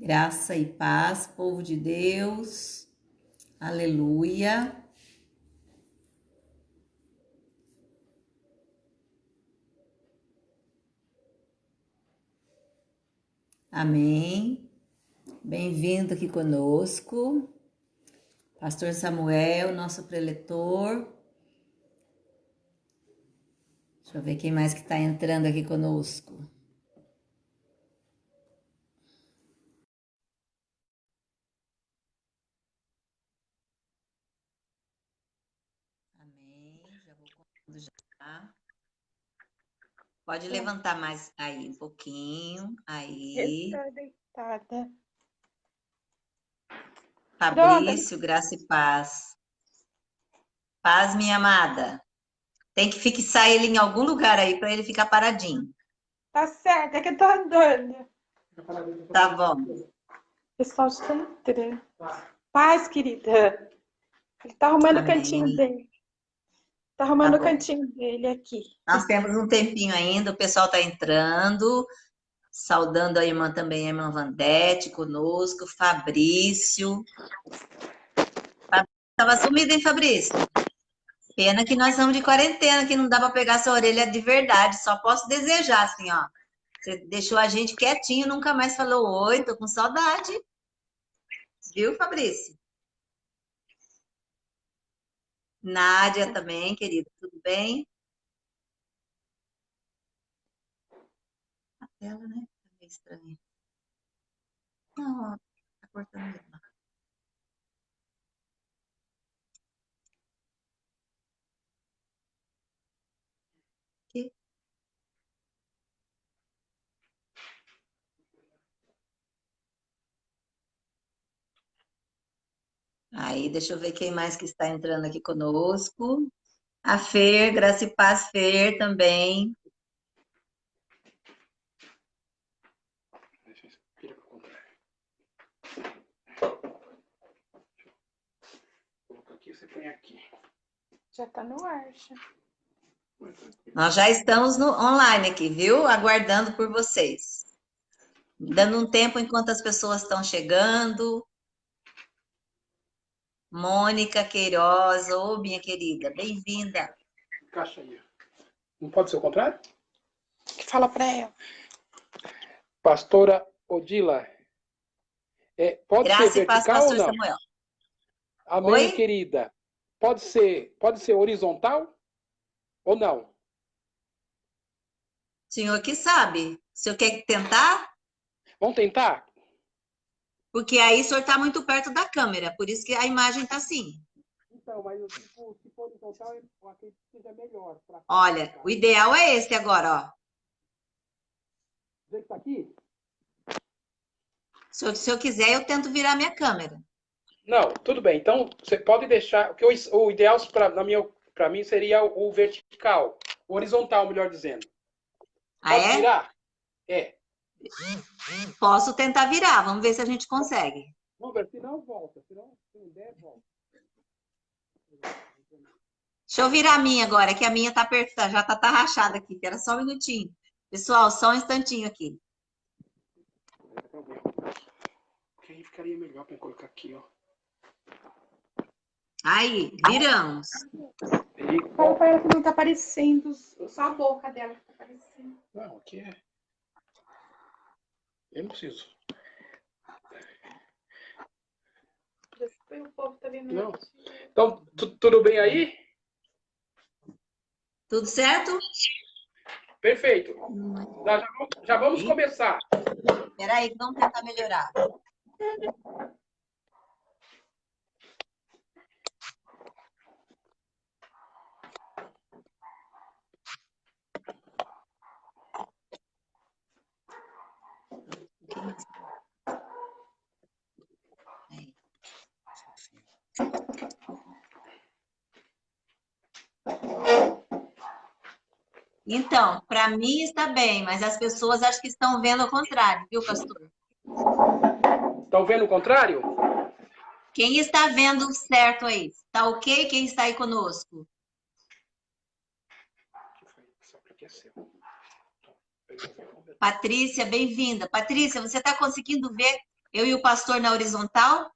Graça e paz, povo de Deus. Aleluia. Amém. Bem-vindo aqui conosco. Pastor Samuel, nosso preletor. Deixa eu ver quem mais que está entrando aqui conosco. Amém. Já vou contando já. Pode levantar mais aí um pouquinho. Aí. Estou deitada. Fabrício, graça e paz. Paz, minha amada. Tem que fixar ele em algum lugar aí para ele ficar paradinho. Tá certo, é que eu tô andando. Tá bom. O pessoal está entrando. Paz, querida. Ele tá arrumando o cantinho dele. Tá arrumando o cantinho dele aqui. Nós temos um tempinho ainda, o pessoal está entrando. Saudando a irmã também, a irmã Vandete, conosco, Fabrício. Estava sumido, hein, Fabrício? Pena que nós estamos de quarentena, que não dá para pegar essa orelha de verdade. Só posso desejar, assim, ó. Você deixou a gente quietinho, nunca mais falou oi, tô com saudade. Viu, Fabrício? Nádia também, querida, tudo bem? A tela, né? Tá meio estranha. Não, ó, tá cortando mesmo. Aqui. Aí, deixa eu ver quem mais que está entrando aqui conosco. A Fer, Graça e Paz Fer também. Aqui, você põe aqui. Já tá no ar, já. Nós já estamos no online aqui, viu? Aguardando por vocês. Dando um tempo enquanto as pessoas estão chegando. Mônica Queiroz, ô minha querida, bem-vinda. Encaixa aí. Não pode ser o contrário? Fala pra ela. Pastora Odila, pode Graça ser e paz, vertical ou pastor não? Samuel. Amém, Oi? querida. Pode ser horizontal ou não? O senhor que sabe. O senhor quer tentar? Vamos tentar? Porque aí o senhor está muito perto da câmera, por isso que a imagem está assim. Então, mas se for horizontal, eu acredito que seja melhor. Olha, o ideal é esse agora, ó. Você que está aqui? Se o senhor quiser, eu tento virar minha câmera. Não, tudo bem. Então, você pode deixar... O ideal para mim seria o vertical. O horizontal, melhor dizendo. Ah, Pode é? virar? É. Posso tentar virar, vamos ver se a gente consegue. Vamos ver, se não, volta. Se não der, volta. Deixa eu virar a minha agora, que a minha tá apertada, já tá rachada aqui, que era só um minutinho. Pessoal, só um instantinho aqui. Porque aí ficaria melhor para colocar aqui, ó. Aí, viramos. Fala pra ela que não tá aparecendo, só a boca dela que tá aparecendo. Não, aqui é... Eu não preciso. O povo tá vendo. Não. Então, tudo bem aí? Tudo certo? Perfeito. Já vamos começar. Peraí, vamos tentar melhorar. Então, para mim está bem, mas as pessoas acho que estão vendo o contrário, viu, pastor? Estão vendo o contrário? Quem está vendo certo aí? Tá ok? Quem está aí conosco? Patrícia, bem-vinda. Patrícia, você está conseguindo ver Eu e o pastor na horizontal?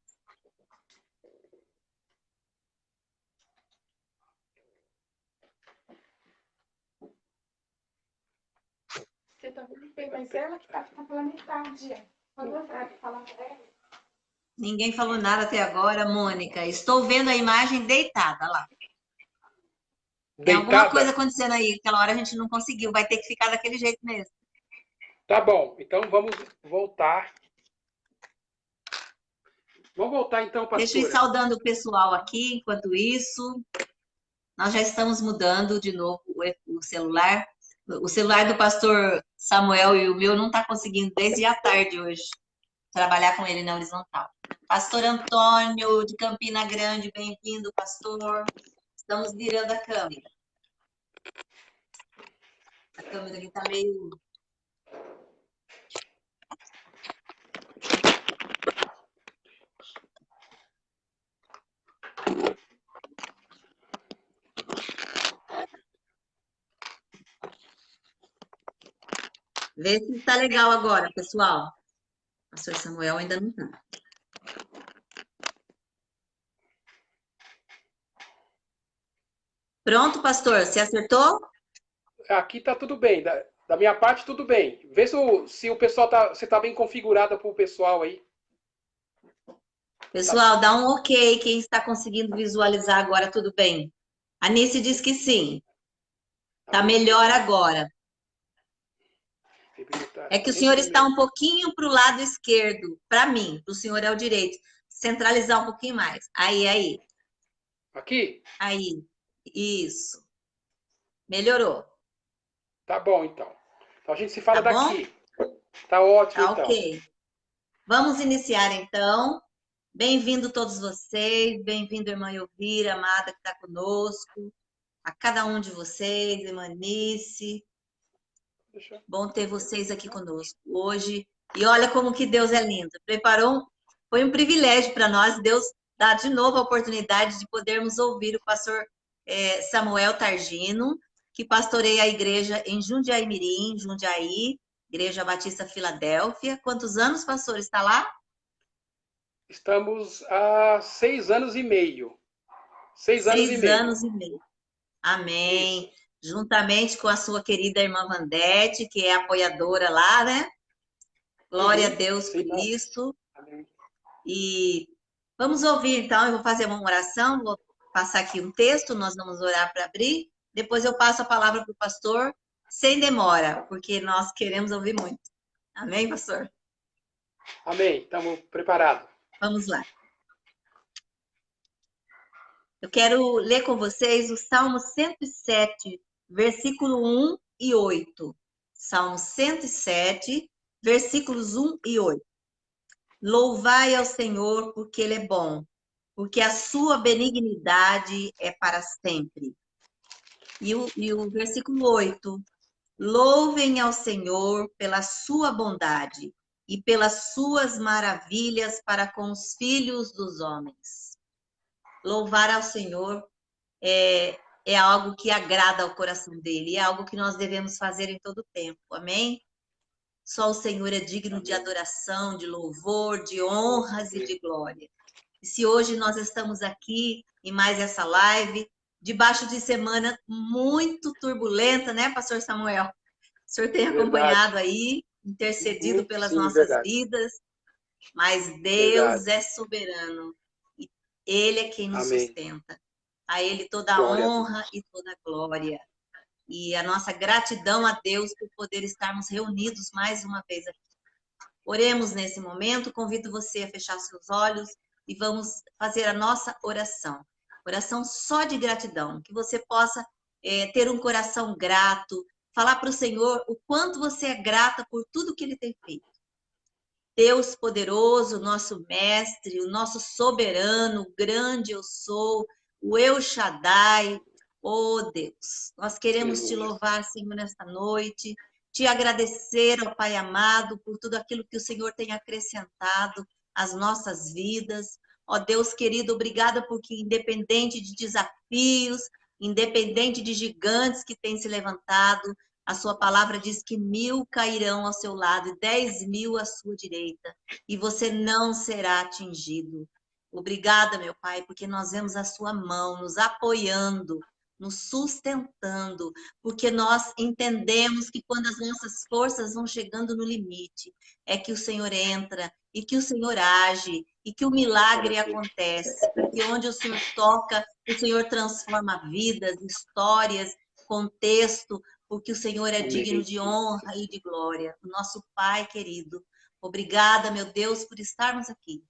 Você tá vendo bem, mas ela que tá pela metade. Falou pra falar pra ela. Ninguém falou nada até agora, Mônica. Estou vendo a imagem deitada lá. Tem alguma coisa Deitada? acontecendo aí. Aquela hora a gente não conseguiu. Vai ter que ficar daquele jeito mesmo. Tá bom, então vamos voltar. Vamos voltar então, Deixa eu ir pastora. saudando o pessoal aqui. Enquanto isso, nós já estamos mudando de novo o celular. O celular do pastor Samuel e o meu não está conseguindo desde a tarde hoje trabalhar com ele na horizontal. Pastor Antônio, de Campina Grande, bem-vindo, pastor. Estamos virando a câmera. A câmera aqui está meio... Vê se está legal agora, pessoal. Pastor Samuel ainda não está. Pronto, pastor? Você acertou? Aqui tá tudo bem. Da minha parte, tudo bem. Vê se o pessoal você tá bem configurada para o pessoal aí. Pessoal, dá um ok. Quem está conseguindo visualizar agora, tudo bem? A Nice diz que sim. Está melhor agora. É que o senhor está um pouquinho para o lado esquerdo. Para mim, para o senhor é o direito. Centralizar um pouquinho mais. Aí. Aqui? Aí. Isso. Melhorou. Tá bom, então. Então a gente se fala Tá bom? daqui. Tá ótimo, Tá então. ok. Vamos iniciar, então. Bem-vindo todos vocês. Bem-vindo, irmã Elvira, amada, que está conosco. A cada um de vocês, irmã Nice. Bom ter vocês aqui conosco hoje. E olha como que Deus é lindo. Foi um privilégio para nós. Deus dá de novo a oportunidade de podermos ouvir o pastor Samuel Targino, que pastoreia a igreja em Jundiaí Mirim, Jundiaí, Igreja Batista Filadélfia. Quantos anos, pastor, está lá? Estamos há 6 anos e meio. 6 anos e 6 meio. anos e meio. Amém. Isso. Juntamente com a sua querida irmã Vandete, que é apoiadora lá, né? Glória a Deus por isso. Amém. E vamos ouvir, então, eu vou fazer uma oração, vou passar aqui um texto, nós vamos orar para abrir, depois eu passo a palavra para o pastor, sem demora, porque nós queremos ouvir muito. Amém, pastor? Amém, estamos preparados. Vamos lá. Eu quero ler com vocês o Salmo 107, versículo 1 e 8. Salmo 107, versículos 1 e 8. Louvai ao Senhor, porque Ele é bom, porque a sua benignidade é para sempre. E o versículo 8. Louvem ao Senhor pela sua bondade e pelas suas maravilhas para com os filhos dos homens. Louvar ao Senhor é algo que agrada ao coração dele, é algo que nós devemos fazer em todo tempo, amém? Só o Senhor é digno de adoração, de louvor, de honras e de glória. E se hoje nós estamos aqui em mais essa live, debaixo de semana muito turbulenta, né, pastor Samuel? O senhor tem acompanhado aí, intercedido pelas nossas vidas, mas Deus é soberano e Ele é quem nos sustenta. A Ele toda a honra e toda a glória. E a nossa gratidão a Deus por poder estarmos reunidos mais uma vez aqui. Oremos nesse momento, convido você a fechar seus olhos e vamos fazer a nossa oração. Oração só de gratidão, que você possa ter um coração grato, falar para o Senhor o quanto você é grata por tudo que Ele tem feito. Deus poderoso, nosso mestre, o nosso soberano, o grande eu sou, o El Shaddai, oh Deus, nós queremos te louvar, Senhor, nesta noite, te agradecer, ó Pai amado, por tudo aquilo que o Senhor tem acrescentado às nossas vidas. Ó Deus querido, obrigada porque independente de desafios, independente de gigantes que têm se levantado, A sua palavra diz que 1000 cairão ao seu lado e 10.000 à sua direita, e você não será atingido. Obrigada, meu Pai, porque nós vemos a sua mão nos apoiando, nos sustentando, porque nós entendemos que quando as nossas forças vão chegando no limite, é que o Senhor entra e que o Senhor age e que o milagre acontece, porque onde o Senhor toca, o Senhor transforma vidas, histórias, contexto, porque o Senhor é digno de honra e de glória. O nosso Pai querido, obrigada, meu Deus, por estarmos aqui.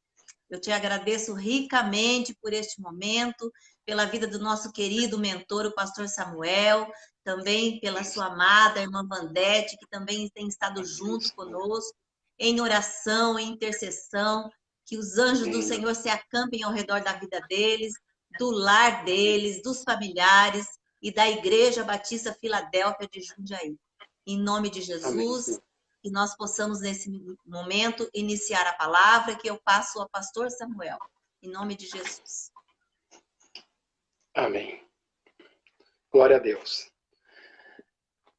Eu te agradeço ricamente por este momento, pela vida do nosso querido mentor, o pastor Samuel, também pela sua amada irmã Vandete, que também tem estado junto conosco, em oração, em intercessão, que os anjos do Senhor se acampem ao redor da vida deles, do lar deles, dos familiares e da Igreja Batista Filadélfia de Jundiaí. Em nome de Jesus, que nós possamos, nesse momento, iniciar a palavra, que eu passo ao pastor Samuel. Em nome de Jesus. Amém. Glória a Deus.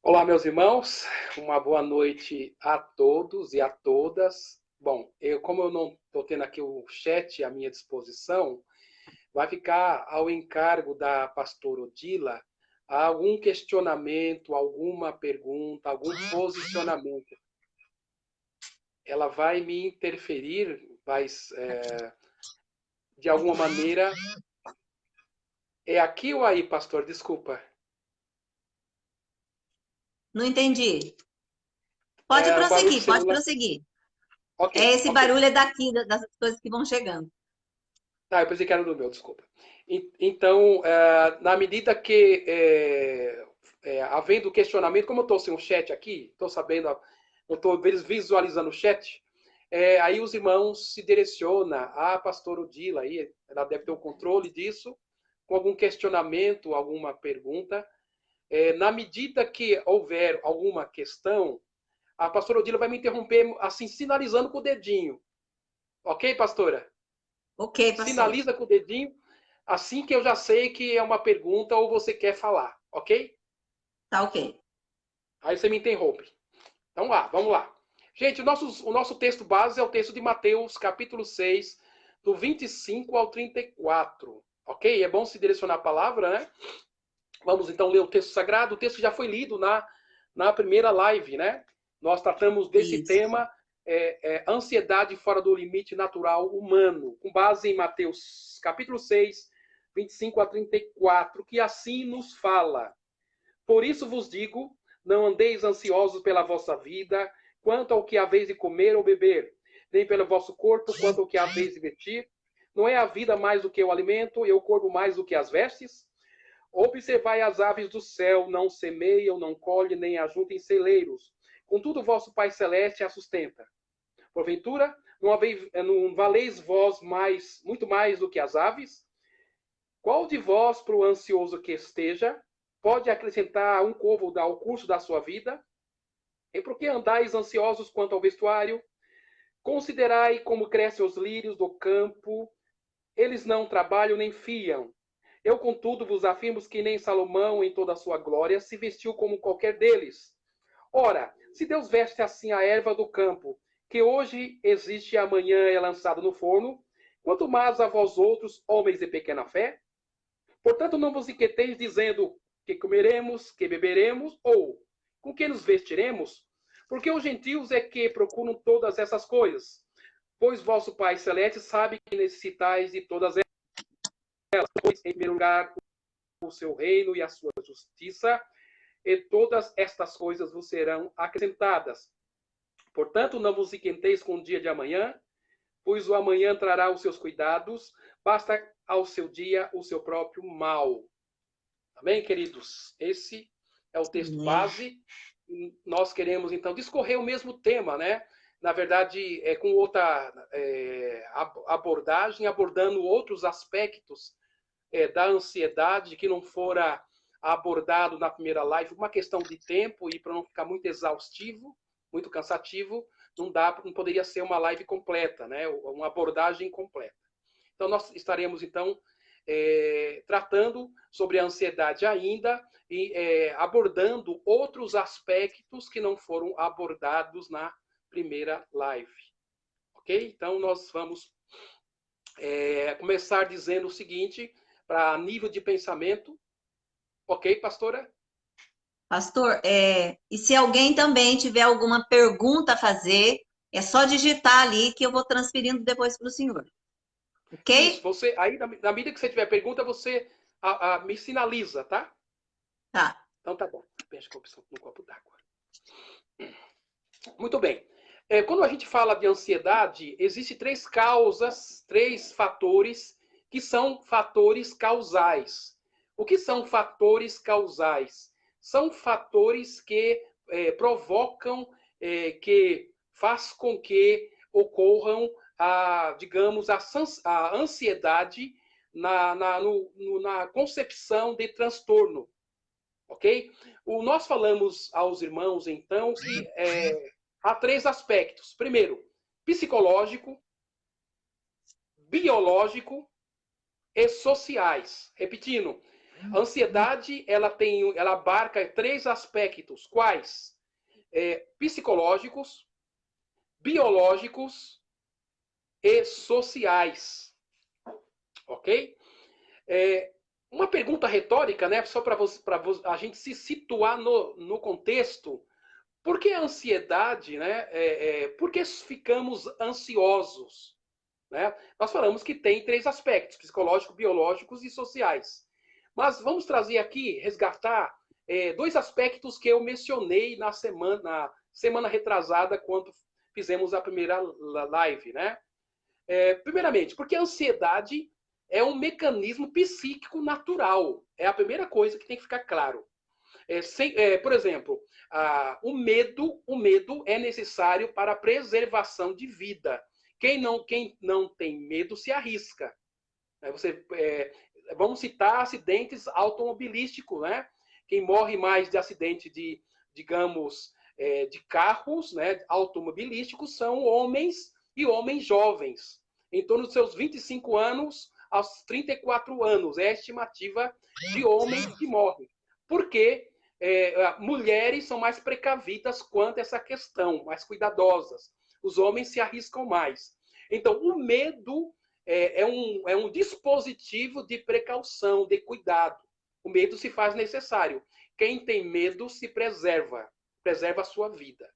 Olá, meus irmãos. Uma boa noite a todos e a todas. Bom, como eu não estou tendo aqui o chat à minha disposição, vai ficar ao encargo da pastora Odila algum questionamento, alguma pergunta, algum posicionamento. Ela vai me interferir, de alguma maneira. É aqui ou aí, pastor? Desculpa. Não entendi. Pode prosseguir. Okay, esse barulho é daqui, das coisas que vão chegando. Eu pensei que era do meu, desculpa. Então, na medida que, havendo questionamento, como eu estou sem o chat aqui, estou sabendo, eu estou visualizando o chat, aí os irmãos se direcionam à pastora Odila, aí ela deve ter o controle disso, com algum questionamento, alguma pergunta. Na medida que houver alguma questão, a pastora Odila vai me interromper, assim, sinalizando com o dedinho. Ok, pastora? Ok, pastor. Sinaliza com o dedinho, assim que eu já sei que é uma pergunta ou você quer falar, ok? Tá ok. Aí você me interrompe. Então, vamos lá. Gente, o nosso texto base é o texto de Mateus, capítulo 6, do 25 ao 34. Ok? É bom se direcionar a palavra, né? Vamos então ler o texto sagrado. O texto já foi lido na primeira live, né? Nós tratamos desse tema, ansiedade fora do limite natural humano, com base em Mateus capítulo 6, 25 a 34, que assim nos fala. Por isso vos digo, não andeis ansiosos pela vossa vida, quanto ao que haveis de comer ou beber, nem pelo vosso corpo, quanto ao que haveis de vestir. Não é a vida mais do que o alimento, e o corpo mais do que as vestes? Observai as aves do céu, não semeiam, não colhem, nem ajuntam em celeiros. Contudo, vosso Pai Celeste a sustenta. Porventura, não valeis vós muito mais do que as aves? Qual de vós, para o ansioso que esteja, pode acrescentar um côvado ao curso da sua vida? E por que andais ansiosos quanto ao vestuário? Considerai como crescem os lírios do campo, eles não trabalham nem fiam. Eu, contudo, vos afirmo que nem Salomão, em toda a sua glória, se vestiu como qualquer deles. Ora, se Deus veste assim a erva do campo, que hoje existe e amanhã é lançada no forno, quanto mais a vós outros, homens de pequena fé? Portanto, não vos inquieteis dizendo que comeremos, que beberemos, ou com que nos vestiremos, porque os gentios é que procuram todas essas coisas. Pois vosso Pai Celeste sabe que necessitais de todas elas. Pois, em primeiro lugar, o seu reino e a sua justiça, e todas estas coisas vos serão acrescentadas. Portanto, não vos inquieteis com o dia de amanhã, pois o amanhã trará os seus cuidados, basta ao seu dia o seu próprio mal. Amém, queridos? Esse é o texto base. Nós queremos, então, discorrer o mesmo tema, né? Na verdade, com outra abordagem, abordando outros aspectos da ansiedade que não fora abordado na primeira live, uma questão de tempo, e para não ficar muito exaustivo, muito cansativo, não poderia ser uma live completa, né? Uma abordagem completa. Então, nós estaremos, então, tratando sobre a ansiedade ainda e abordando outros aspectos que não foram abordados na primeira live. Ok? Então, nós vamos começar dizendo o seguinte, para nível de pensamento. Ok, pastora? Pastor, e se alguém também tiver alguma pergunta a fazer, é só digitar ali que eu vou transferindo depois para o senhor. Ok? Isso, você, aí na medida que você tiver pergunta, você me sinaliza, tá? Tá. Então tá bom. Deixa a opção no copo d'água. Muito bem. Quando a gente fala de ansiedade, existem três causas, três fatores que são fatores causais. O que são fatores causais? São fatores que provocam, que faz com que ocorram, digamos, a ansiedade na concepção de transtorno. Ok? Nós falamos aos irmãos, então, que há três aspectos. Primeiro, psicológico, biológico e sociais. Repetindo, a ansiedade ela abarca três aspectos. Quais? Psicológicos, biológicos e sociais. Ok? Uma pergunta retórica, né? Só para a gente se situar no contexto. Por que a ansiedade, né? Por que ficamos ansiosos? Né? Nós falamos que tem três aspectos: psicológicos, biológicos e sociais. Mas vamos trazer aqui, resgatar dois aspectos que eu mencionei na semana retrasada, quando fizemos a primeira live. Né? Primeiramente, porque a ansiedade é um mecanismo psíquico natural. É a primeira coisa que tem que ficar claro. Por exemplo, o medo é necessário para a preservação de vida. Quem não tem medo se arrisca. Vamos citar acidentes automobilísticos, né? Quem morre mais de acidente digamos, de carros, né, automobilísticos são homens e homens jovens. Em torno dos seus 25 anos aos 34 anos. É a estimativa de homens que morrem. Por quê? Mulheres são mais precavidas quanto a essa questão, mais cuidadosas. Os homens se arriscam mais. Então, o medo é um dispositivo de precaução, de cuidado. O medo se faz necessário. Quem tem medo se preserva a sua vida.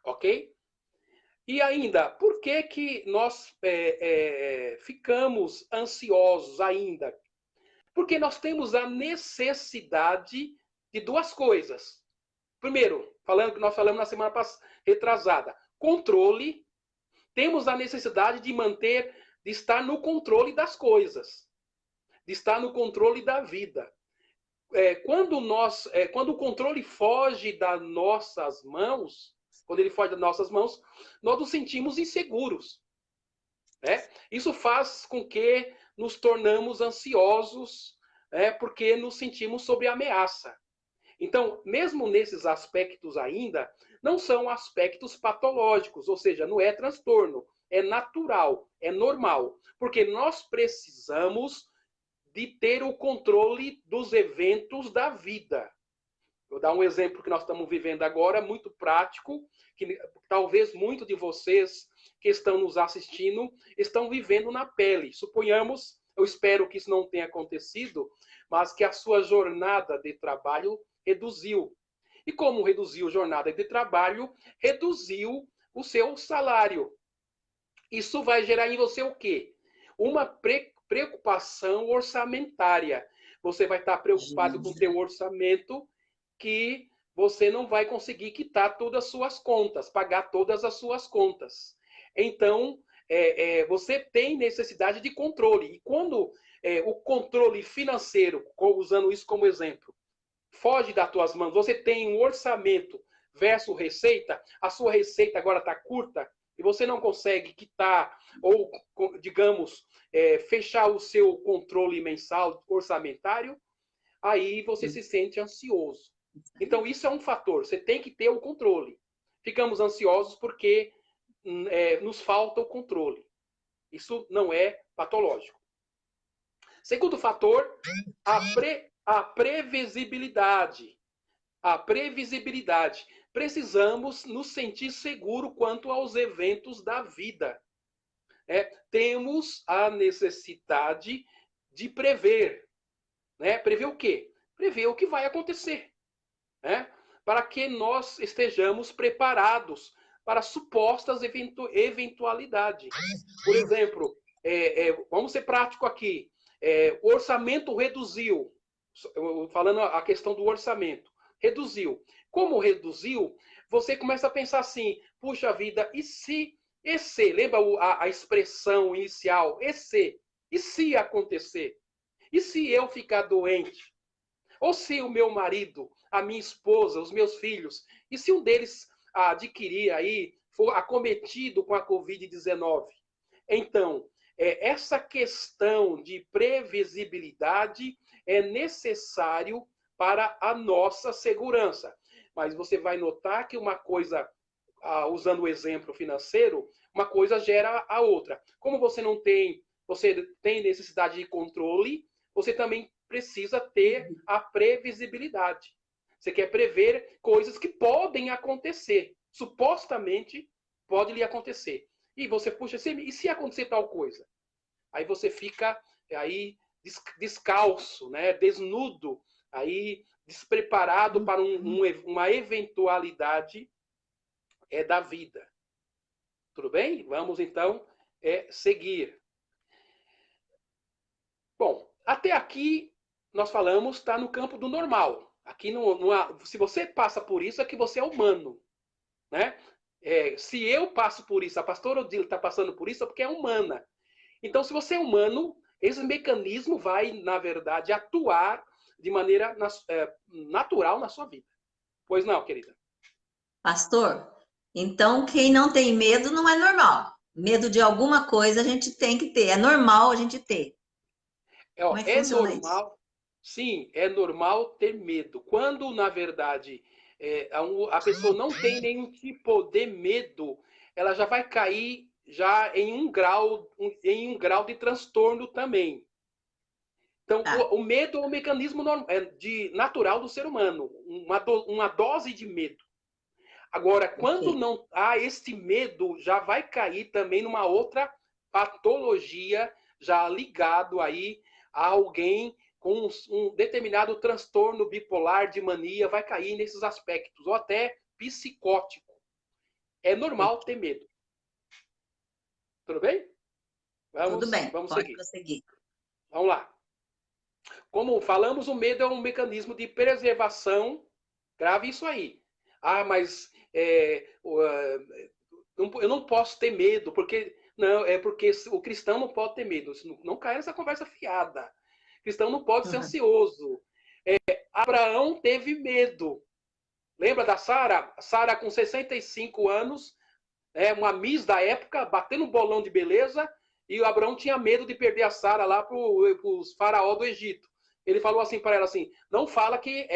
Ok? E ainda, por que nós ficamos ansiosos ainda? Porque nós temos a necessidade de duas coisas. Primeiro, nós falamos na semana retrasada, controle. Temos a necessidade de estar no controle das coisas, de estar no controle da vida. Quando o controle foge das nossas mãos, nós nos sentimos inseguros. Né? Isso faz com que nos tornamos ansiosos, porque nos sentimos sob ameaça. Então, mesmo nesses aspectos ainda, não são aspectos patológicos, ou seja, não é transtorno, é natural, é normal, porque nós precisamos de ter o controle dos eventos da vida. Vou dar um exemplo que nós estamos vivendo agora, muito prático, que talvez muitos de vocês que estão nos assistindo estão vivendo na pele. Suponhamos, eu espero que isso não tenha acontecido, mas que a sua jornada de trabalho reduziu. E como reduziu a jornada de trabalho, reduziu o seu salário. Isso vai gerar em você o quê? Uma preocupação orçamentária. Você vai estar preocupado com o seu orçamento, que você não vai conseguir quitar todas as suas contas, pagar todas as suas contas. Então, você tem necessidade de controle. E quando o controle financeiro, usando isso como exemplo, foge das tuas mãos, você tem um orçamento versus receita, a sua receita agora está curta, e você não consegue quitar, ou, digamos, fechar o seu controle mensal orçamentário, aí você se sente ansioso. Então, isso é um fator. Você tem que ter o controle. Ficamos ansiosos porque nos falta o controle. Isso não é patológico. Segundo fator, a previsibilidade. A previsibilidade. Precisamos nos sentir seguros quanto aos eventos da vida. Temos a necessidade de prever. Prever o quê? Prever o que vai acontecer. Para que nós estejamos preparados para supostas eventualidades. Por exemplo, vamos ser prático aqui. O orçamento reduziu. Falando a questão do orçamento. Reduziu. Como reduziu, você começa a pensar assim, puxa vida, e se, lembra a expressão inicial, e se acontecer? E se eu ficar doente? Ou se o meu marido, a minha esposa, os meus filhos, e se um deles adquirir aí, for acometido com a Covid-19? Então, essa questão de previsibilidade é necessário para a nossa segurança. Mas você vai notar que uma coisa, usando o exemplo financeiro, uma coisa gera a outra. Como você tem necessidade de controle, você também precisa ter a previsibilidade. Você quer prever coisas que podem acontecer. Supostamente, pode lhe acontecer. E você, puxa, e se acontecer tal coisa? Aí você fica aí descalço, desnudo, aí despreparado para uma eventualidade da vida. Tudo bem? Vamos então seguir. Bom, até aqui nós falamos, está no campo do normal. Aqui se você passa por isso, é que você é humano. Se eu passo por isso, a pastora Odile está passando por isso, é porque é humana. Então, se você é humano, esse mecanismo vai, na verdade, atuar de maneira natural na sua vida. Pois não, querida? Pastor, então quem não tem medo não é normal. Medo de alguma coisa a gente tem que ter. É normal a gente ter. Como é que funciona normal, isso? sim, é normal ter medo. Quando, na verdade, a pessoa não tem nenhum tipo de medo, ela já vai cair já em um grau de transtorno também. Então, o medo é um mecanismo natural do ser humano, uma dose de medo. Agora, quando não há este medo, já vai cair também numa outra patologia, já ligado aí a alguém com um determinado transtorno bipolar de mania, vai cair nesses aspectos, ou até psicótico. É normal ter medo. Tudo bem? Tudo bem, vamos pode seguir. prosseguir. Vamos lá. Como falamos, o medo é um mecanismo de preservação. Grave isso aí. Mas eu não posso ter medo, porque o cristão não pode ter medo. Não cai nessa conversa fiada. O cristão não pode ser ansioso. Abraão teve medo. Lembra da Sara? Sara com 65 anos, uma Miss da época, batendo um bolão de beleza, e o Abraão tinha medo de perder a Sara lá para os faraó do Egito. Ele falou assim para ela assim, não fala que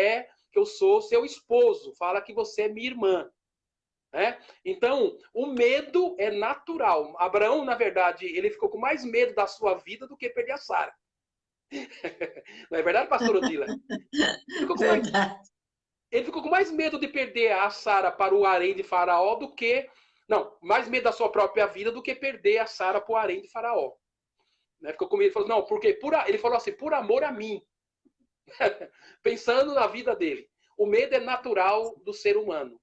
eu sou seu esposo, fala que você é minha irmã. Então, o medo é natural. Abraão, na verdade, ele ficou com mais medo da sua vida do que perder a Sara. Não é verdade, pastor Odila? Ele ficou com mais medo de perder a Sara para o harém de Faraó do que... Não, mais medo da sua própria vida do que perder a Sara para o harém de Faraó. Ficou com medo, ele falou, não, porque ele falou assim, por amor a mim. Pensando na vida dele. O medo é natural do ser humano.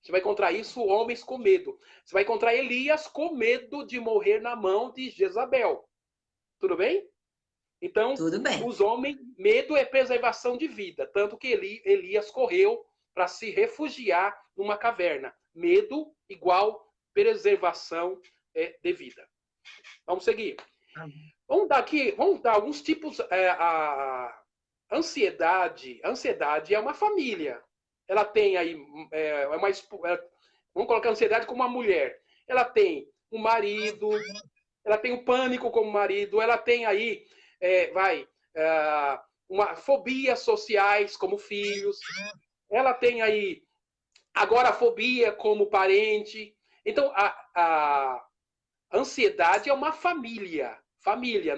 Você vai encontrar isso, homens com medo. Você vai encontrar Elias com medo de morrer na mão de Jezabel. Tudo bem? Então, Tudo bem. os homens, medo é preservação de vida. Tanto que Elias correu para se refugiar numa caverna. Medo igual preservação de vida. Vamos seguir. Vamos dar alguns tipos. Ansiedade é uma família. Ela tem aí vamos colocar a ansiedade como uma mulher. Ela tem um marido, ela tem o pânico como marido, ela tem aí uma fobias sociais como filhos, ela tem aí agorafobia como parente. Então a ansiedade é uma família família.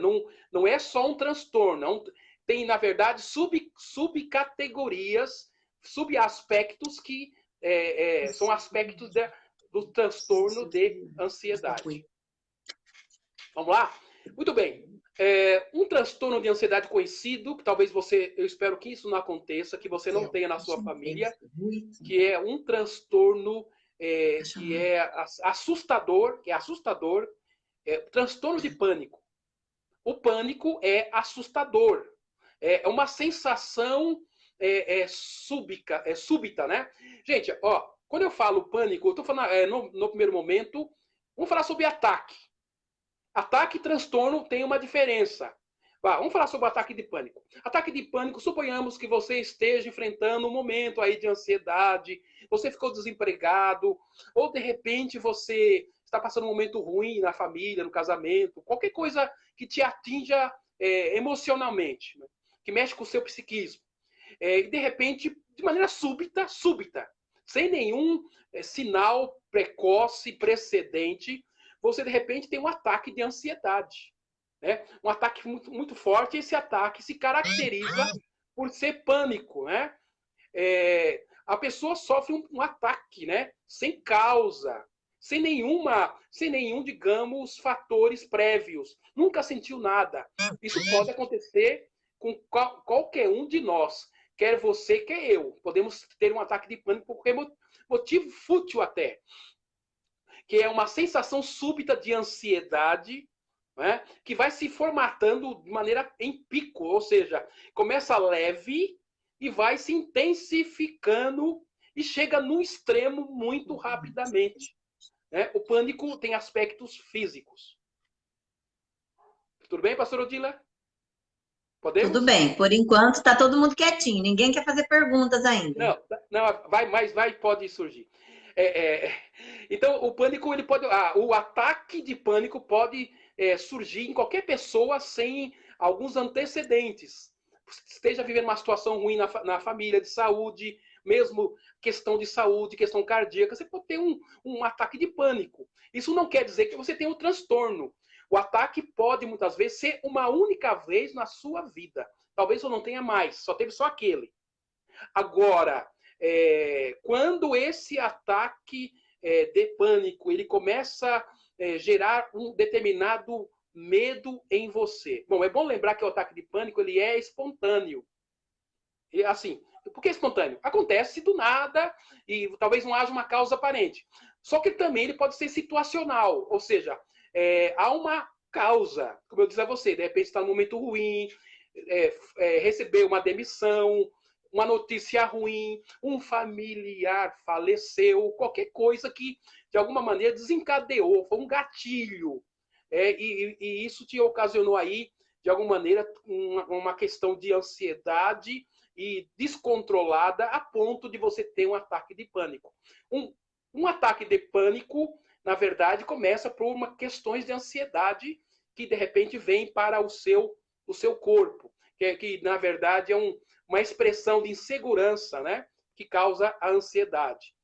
Não é só um transtorno. Tem, na verdade, subcategorias, subaspectos que são aspectos do transtorno de ansiedade. Vamos lá? Muito bem. Um transtorno de ansiedade conhecido, que talvez eu espero que isso não aconteça, que você não tenha na sua família, que é um transtorno que é assustador, transtorno de pânico. O pânico é assustador. É uma sensação súbita, né? Gente, ó, quando eu falo pânico, eu estou falando no primeiro momento, vamos falar sobre ataque. Ataque e transtorno tem uma diferença. Vamos falar sobre o ataque de pânico. Ataque de pânico, suponhamos que você esteja enfrentando um momento aí de ansiedade, você ficou desempregado, ou de repente você está passando um momento ruim na família, no casamento, qualquer coisa que te atinja emocionalmente, né? Que mexe com o seu psiquismo. E de repente, de maneira súbita, sem nenhum sinal precoce, precedente, você de repente tem um ataque de ansiedade. Né? Um ataque muito, muito forte, e esse ataque se caracteriza por ser pânico. Né? A pessoa sofre um ataque, né? Sem causa, sem nenhum, digamos, fatores prévios. Nunca sentiu nada. Isso pode acontecer com qualquer um de nós. Quer você, quer eu. Podemos ter um ataque de pânico por qualquer motivo fútil até. Que é uma sensação súbita de ansiedade, né, que vai se formatando de maneira em pico, ou seja, começa leve e vai se intensificando e chega no extremo muito rapidamente. Né? O pânico tem aspectos físicos. Tudo bem, pastor Odila? Podemos? Tudo bem. Por enquanto, está todo mundo quietinho. Ninguém quer fazer perguntas ainda. Não, pode surgir. Então, o pânico, o ataque de pânico pode surgir em qualquer pessoa sem alguns antecedentes. Esteja vivendo uma situação ruim na família, de saúde, mesmo questão de saúde, questão cardíaca, você pode ter um ataque de pânico. Isso não quer dizer que você tem um transtorno. O ataque pode, muitas vezes, ser uma única vez na sua vida. Talvez você não tenha mais, só teve só aquele. Agora, quando esse ataque de pânico ele começa a gerar um determinado medo em você. Bom, é bom lembrar que o ataque de pânico ele é espontâneo. E, assim, por que espontâneo? Acontece do nada e talvez não haja uma causa aparente. Só que também ele pode ser situacional, ou seja, há uma causa, como eu disse a você, de repente está num momento ruim, recebeu uma demissão, uma notícia ruim, um familiar faleceu, qualquer coisa que de alguma maneira desencadeou, foi um gatilho. E isso te ocasionou aí, de alguma maneira, uma questão de ansiedade e descontrolada a ponto de você ter um ataque de pânico. Um ataque de pânico, na verdade, começa por questões de ansiedade que, de repente, vem para o seu corpo, que na verdade, é uma expressão de insegurança, né, que causa a ansiedade.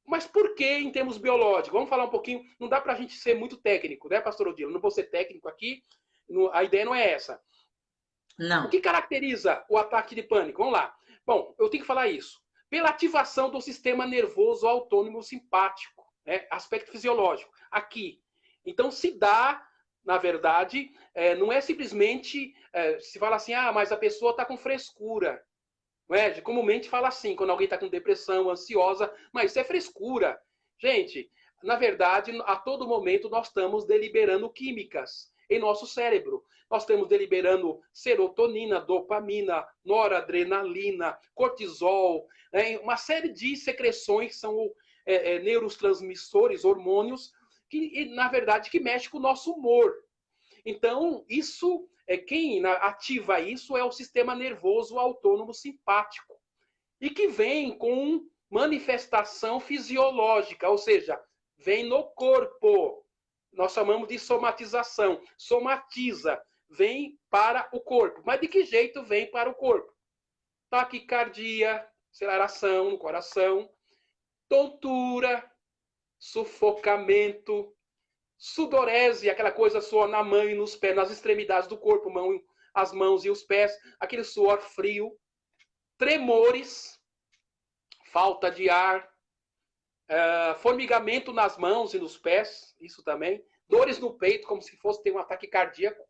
Mas por que em termos biológicos? Vamos falar um pouquinho. Não dá para a gente ser muito técnico, né, pastor Odilo? Não vou ser técnico aqui. A ideia não é essa. Não. O que caracteriza o ataque de pânico? Vamos lá. Bom, eu tenho que falar isso. Pela ativação do sistema nervoso autônomo simpático, né? Aspecto fisiológico. Aqui. Então, se dá, na verdade, não é simplesmente se fala assim, mas a pessoa está com frescura. Não é? Comumente fala assim, quando alguém está com depressão, ansiosa, mas isso é frescura. Gente, na verdade, a todo momento nós estamos deliberando químicas em nosso cérebro. Nós estamos deliberando serotonina, dopamina, noradrenalina, cortisol, uma série de secreções que são neurotransmissores, hormônios, que, na verdade, que mexem com o nosso humor. Então, isso quem ativa isso é o sistema nervoso autônomo simpático. E que vem com manifestação fisiológica, ou seja, vem no corpo. Nós chamamos de somatização. Somatiza, vem para o corpo. Mas de que jeito vem para o corpo? Taquicardia, aceleração no coração, tontura, sufocamento, Sudorese, aquela coisa suor na mão e nos pés, nas extremidades do corpo, as mãos e os pés, aquele suor frio. Tremores, falta de ar, formigamento nas mãos e nos pés, isso também. Dores no peito, como se fosse ter um ataque cardíaco.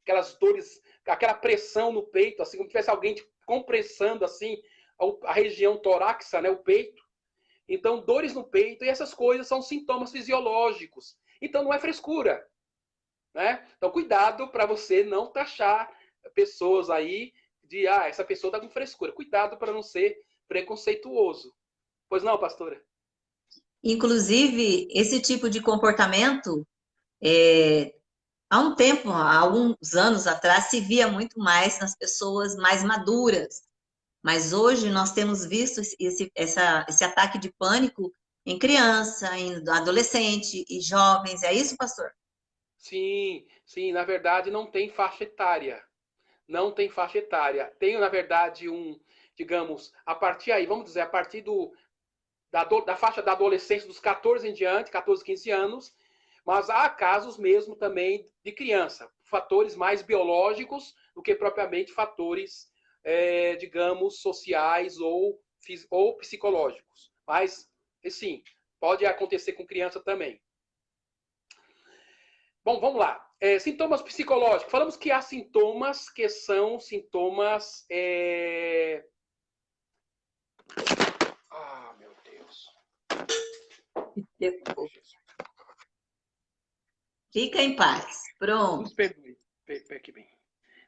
Aquelas dores, aquela pressão no peito, assim como se tivesse alguém compressando assim a região torácica, né, o peito. Então, dores no peito, e essas coisas são sintomas fisiológicos. Então, não é frescura. Né? Então, cuidado para você não taxar pessoas aí de, essa pessoa está com frescura. Cuidado para não ser preconceituoso. Pois não, pastora? Inclusive, esse tipo de comportamento, há um tempo, há alguns anos atrás, se via muito mais nas pessoas mais maduras. Mas hoje nós temos visto esse ataque de pânico em criança, em adolescente e jovens. É isso, pastor? Sim, sim. Na verdade, não tem faixa etária. Não tem faixa etária. Tem, na verdade, digamos, a partir aí, vamos dizer, a partir da faixa da adolescência, dos 14 em diante, 14, 15 anos, mas há casos mesmo também de criança, fatores mais biológicos do que propriamente fatores, digamos, sociais ou psicológicos. Mas, sim, pode acontecer com criança também. Bom, vamos lá. Sintomas psicológicos. Falamos que há sintomas que são sintomas... Ah, meu Deus. Fica em paz. Pronto. Nos perdoe. Aqui bem.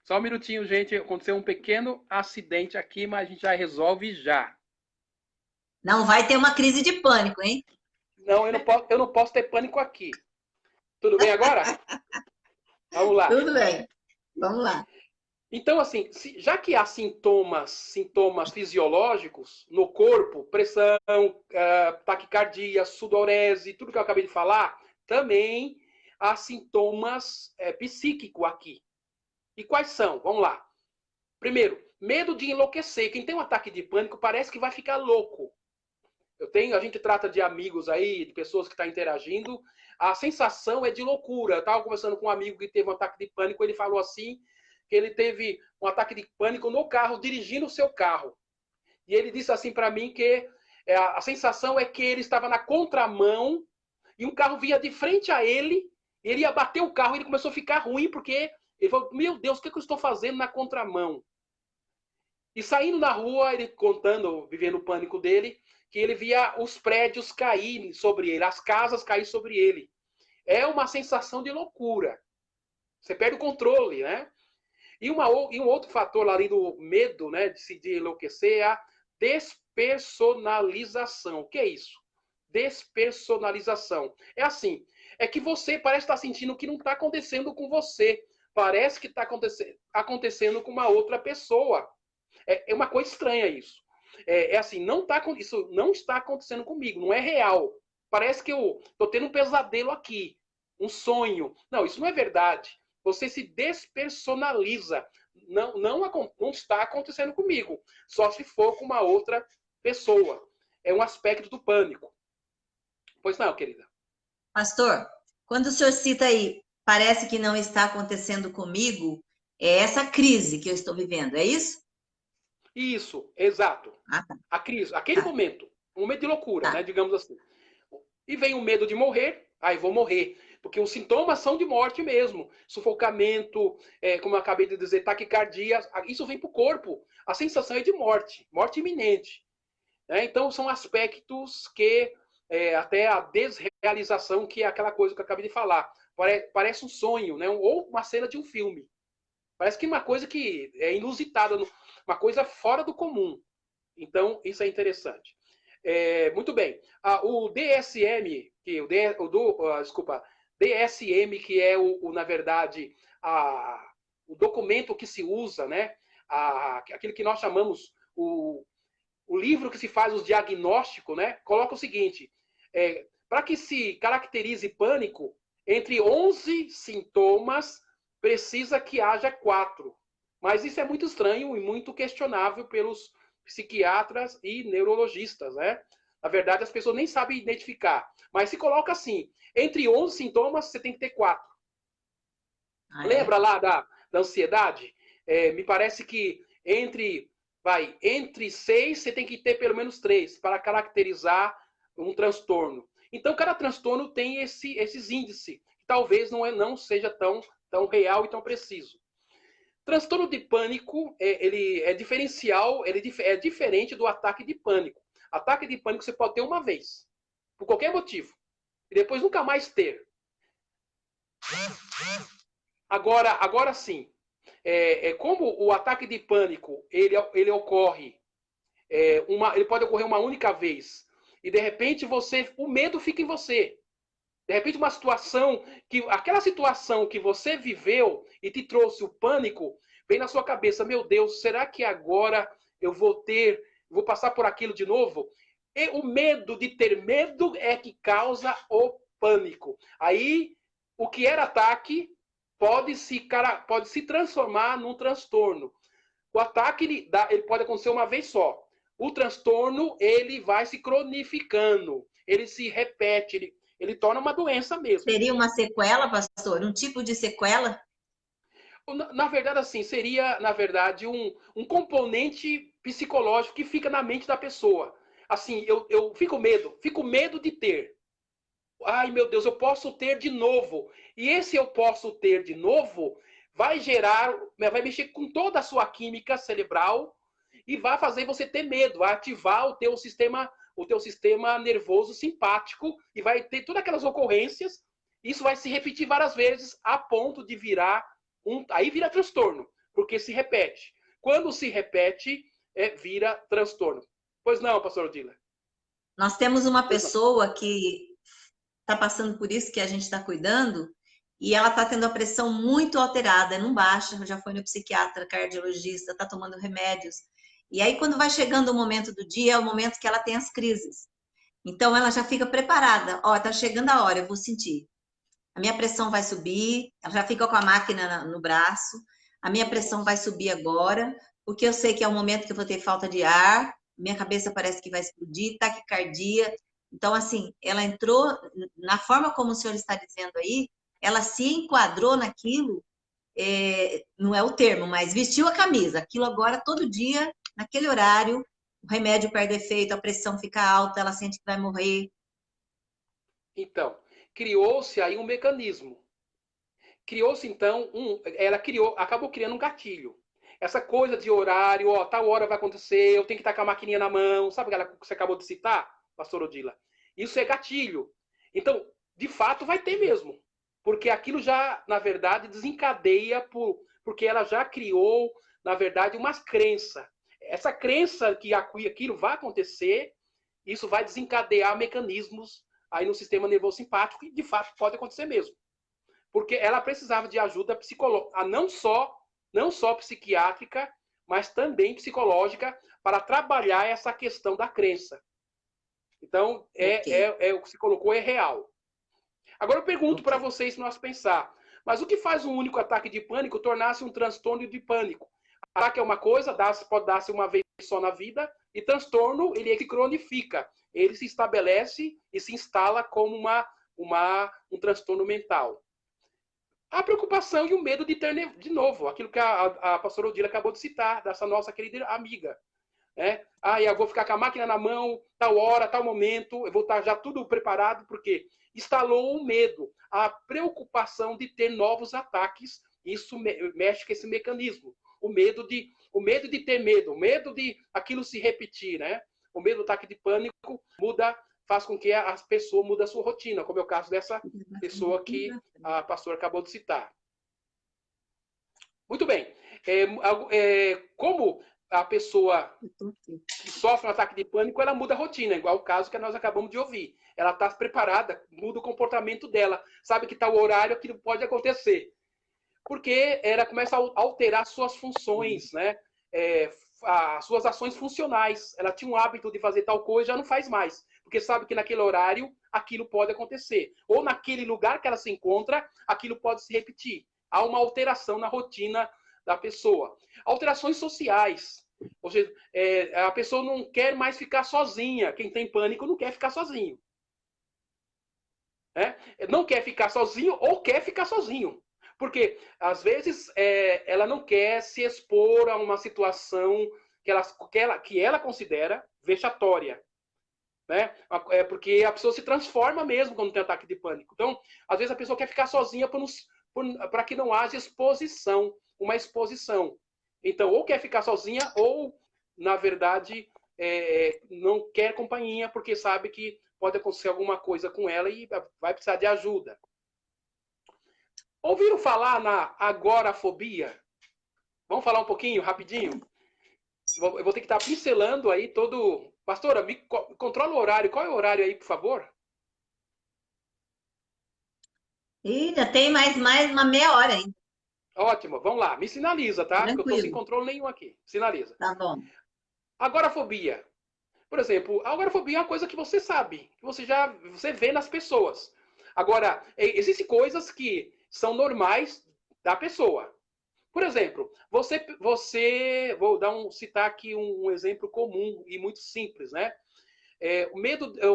Só um minutinho, gente. Aconteceu um pequeno acidente aqui, mas a gente já resolve já. Não vai ter uma crise de pânico, hein? Não, eu não posso ter pânico aqui. Tudo bem agora? Vamos lá. Tudo bem. Vamos lá. Então, assim, já que há sintomas fisiológicos no corpo, pressão, taquicardia, sudorese, tudo que eu acabei de falar, também há sintomas psíquicos aqui. E quais são? Vamos lá. Primeiro, medo de enlouquecer. Quem tem um ataque de pânico parece que vai ficar louco. A gente trata de amigos aí, de pessoas que estão interagindo, a sensação é de loucura. Eu estava conversando com um amigo que teve um ataque de pânico, ele falou assim, que ele teve um ataque de pânico no carro, dirigindo o seu carro. E ele disse assim para mim que a sensação é que ele estava na contramão e um carro vinha de frente a ele, ele ia bater o carro e ele começou a ficar ruim porque ele falou, meu Deus, o que eu estou fazendo na contramão? E saindo na rua, ele contando, vivendo o pânico dele, que ele via os prédios caírem sobre ele, as casas caírem sobre ele. É uma sensação de loucura. Você perde o controle, né? E um outro fator além do medo, né, de enlouquecer, é a despersonalização. O que é isso? Despersonalização. É assim, é que você parece estar sentindo que não está acontecendo com você. Parece que está acontecendo com uma outra pessoa. É uma coisa estranha isso. Assim, isso não está acontecendo comigo, não é real. Parece que eu estou tendo um pesadelo aqui, um sonho. Não, isso não é verdade. Você se despersonaliza. Não está acontecendo comigo. Só se for com uma outra pessoa. É um aspecto do pânico. Pois não, querida. Pastor, quando o senhor cita aí, parece que não está acontecendo comigo, é essa crise que eu estou vivendo, é isso? Isso, exato. Tá. A crise, aquele momento, um momento de loucura, né, digamos assim. E vem o medo de morrer, vou morrer. Porque os sintomas são de morte mesmo. Sufocamento, como eu acabei de dizer, taquicardia, isso vem para o corpo. A sensação é de morte, morte iminente. Então, são aspectos que, até a desrealização, que é aquela coisa que eu acabei de falar. Parece um sonho, né? Ou uma cena de um filme. Parece que uma coisa que é inusitada, uma coisa fora do comum. Então, isso é interessante. Muito bem. O DSM, DSM, que é na verdade, o documento que se usa, né? Aquele que nós chamamos o livro que se faz os diagnósticos, né? Coloca o seguinte: para que se caracterize pânico, entre 11 sintomas, precisa que haja 4. Mas isso é muito estranho e muito questionável pelos psiquiatras e neurologistas, né? Na verdade, as pessoas nem sabem identificar. Mas se coloca assim, entre 11 sintomas, você tem que ter 4. Lembra lá da ansiedade? Me parece que entre 6, você tem que ter pelo menos 3 para caracterizar um transtorno. Então, cada transtorno tem esses índices, que talvez não seja tão real e tão preciso. Transtorno de pânico, ele é diferencial, ele é diferente do ataque de pânico. Ataque de pânico você pode ter uma vez, por qualquer motivo, e depois nunca mais ter. Agora sim, como o ataque de pânico ele ocorre, ele pode ocorrer uma única vez, e de repente o medo fica em você. De repente aquela situação que você viveu e te trouxe o pânico, vem na sua cabeça, meu Deus, será que agora eu vou passar por aquilo de novo? E o medo de ter medo é que causa o pânico. Aí, o que era ataque pode se transformar num transtorno. O ataque ele pode acontecer uma vez só. O transtorno ele vai se cronificando, ele se repete, ele torna uma doença mesmo. Seria uma sequela, pastor? Um tipo de sequela? Na verdade, assim, seria, na verdade, um componente psicológico que fica na mente da pessoa. Assim, eu fico medo de ter. Ai, meu Deus, eu posso ter de novo. E esse eu posso ter de novo vai mexer com toda a sua química cerebral e vai fazer você ter medo, vai ativar o teu sistema nervoso simpático e vai ter todas aquelas ocorrências. Isso vai se repetir várias vezes a ponto de virar aí vira transtorno, porque se repete. Quando se repete, vira transtorno. Pois não, pastor Odila? Nós temos uma pessoa que está passando por isso, que a gente está cuidando, e ela está tendo a pressão muito alterada, não baixa, já foi no psiquiatra, cardiologista, está tomando remédios. E aí, quando vai chegando o momento do dia, é o momento que ela tem as crises. Então, ela já fica preparada. Ó, tá chegando a hora, eu vou sentir. A minha pressão vai subir, ela já fica com a máquina no braço. A minha pressão vai subir agora, porque eu sei que é o momento que eu vou ter falta de ar, minha cabeça parece que vai explodir, taquicardia. Então, assim, ela entrou, na forma como o senhor está dizendo aí, ela se enquadrou naquilo, não é o termo, mas vestiu a camisa. Aquilo agora, todo dia, naquele horário, o remédio perde efeito, a pressão fica alta, ela sente que vai morrer. Então, criou-se aí um mecanismo. Criou-se, então, acabou criando um gatilho. Essa coisa de horário, tal hora vai acontecer, eu tenho que estar com a maquininha na mão, sabe aquela que você acabou de citar, pastor Odila? Isso é gatilho. Então, de fato, vai ter mesmo. Porque aquilo já, na verdade, desencadeia, porque ela já criou, na verdade, uma crença. Essa crença que aquilo vai acontecer, isso vai desencadear mecanismos aí no sistema nervoso simpático, e de fato pode acontecer mesmo. Porque ela precisava de ajuda psicológica, não só psiquiátrica, mas também psicológica, para trabalhar essa questão da crença. Então, o que se colocou é real. Agora eu pergunto para vocês, nós pensar, mas o que faz um único ataque de pânico tornar-se um transtorno de pânico? Ataque é uma coisa, pode dar-se uma vez só na vida, e transtorno, ele é que cronifica. Ele se estabelece e se instala como um transtorno mental. A preocupação e o medo de ter de novo, aquilo que a pastora Odila acabou de citar, dessa nossa querida amiga. Eu vou ficar com a máquina na mão, tal hora, tal momento, eu vou estar já tudo preparado, porque instalou o medo, a preocupação de ter novos ataques, isso mexe com esse mecanismo. O medo de ter medo, o medo de aquilo se repetir, né? O medo do ataque de pânico faz com que a pessoa mude a sua rotina, como é o caso dessa pessoa que a pastora acabou de citar. Muito bem. Como a pessoa que sofre um ataque de pânico, ela muda a rotina, igual o caso que nós acabamos de ouvir. Ela está preparada, muda o comportamento dela, sabe que está o horário, aquilo pode acontecer. Porque ela começa a alterar suas funções, né? As suas ações funcionais. Ela tinha um hábito de fazer tal coisa, já não faz mais. Porque sabe que naquele horário, aquilo pode acontecer. Ou naquele lugar que ela se encontra, aquilo pode se repetir. Há uma alteração na rotina da pessoa. Alterações sociais. Ou seja, a pessoa não quer mais ficar sozinha. Quem tem pânico não quer ficar sozinho. Não quer ficar sozinho ou quer ficar sozinho. Porque, às vezes, ela não quer se expor a uma situação que ela considera vexatória. Né? Porque a pessoa se transforma mesmo quando tem ataque de pânico. Então, às vezes, a pessoa quer ficar sozinha para que não haja uma exposição. Então, ou quer ficar sozinha, ou, na verdade, não quer companhia, porque sabe que pode acontecer alguma coisa com ela e vai precisar de ajuda. Ouviram falar na agorafobia? Vamos falar um pouquinho, rapidinho? Eu vou ter que estar pincelando aí todo... Pastora, me controla o horário. Qual é o horário aí, por favor? Ainda tem mais uma meia hora ainda. Ótimo, vamos lá. Me sinaliza, tá? Porque eu estou sem Tranquilo. controle nenhum aqui. Sinaliza. Tá bom. Agorafobia. Por exemplo, a agorafobia é uma coisa que você sabe, que você vê nas pessoas. Agora, existem coisas que são normais da pessoa. Por exemplo, citar aqui um exemplo comum e muito simples, né? O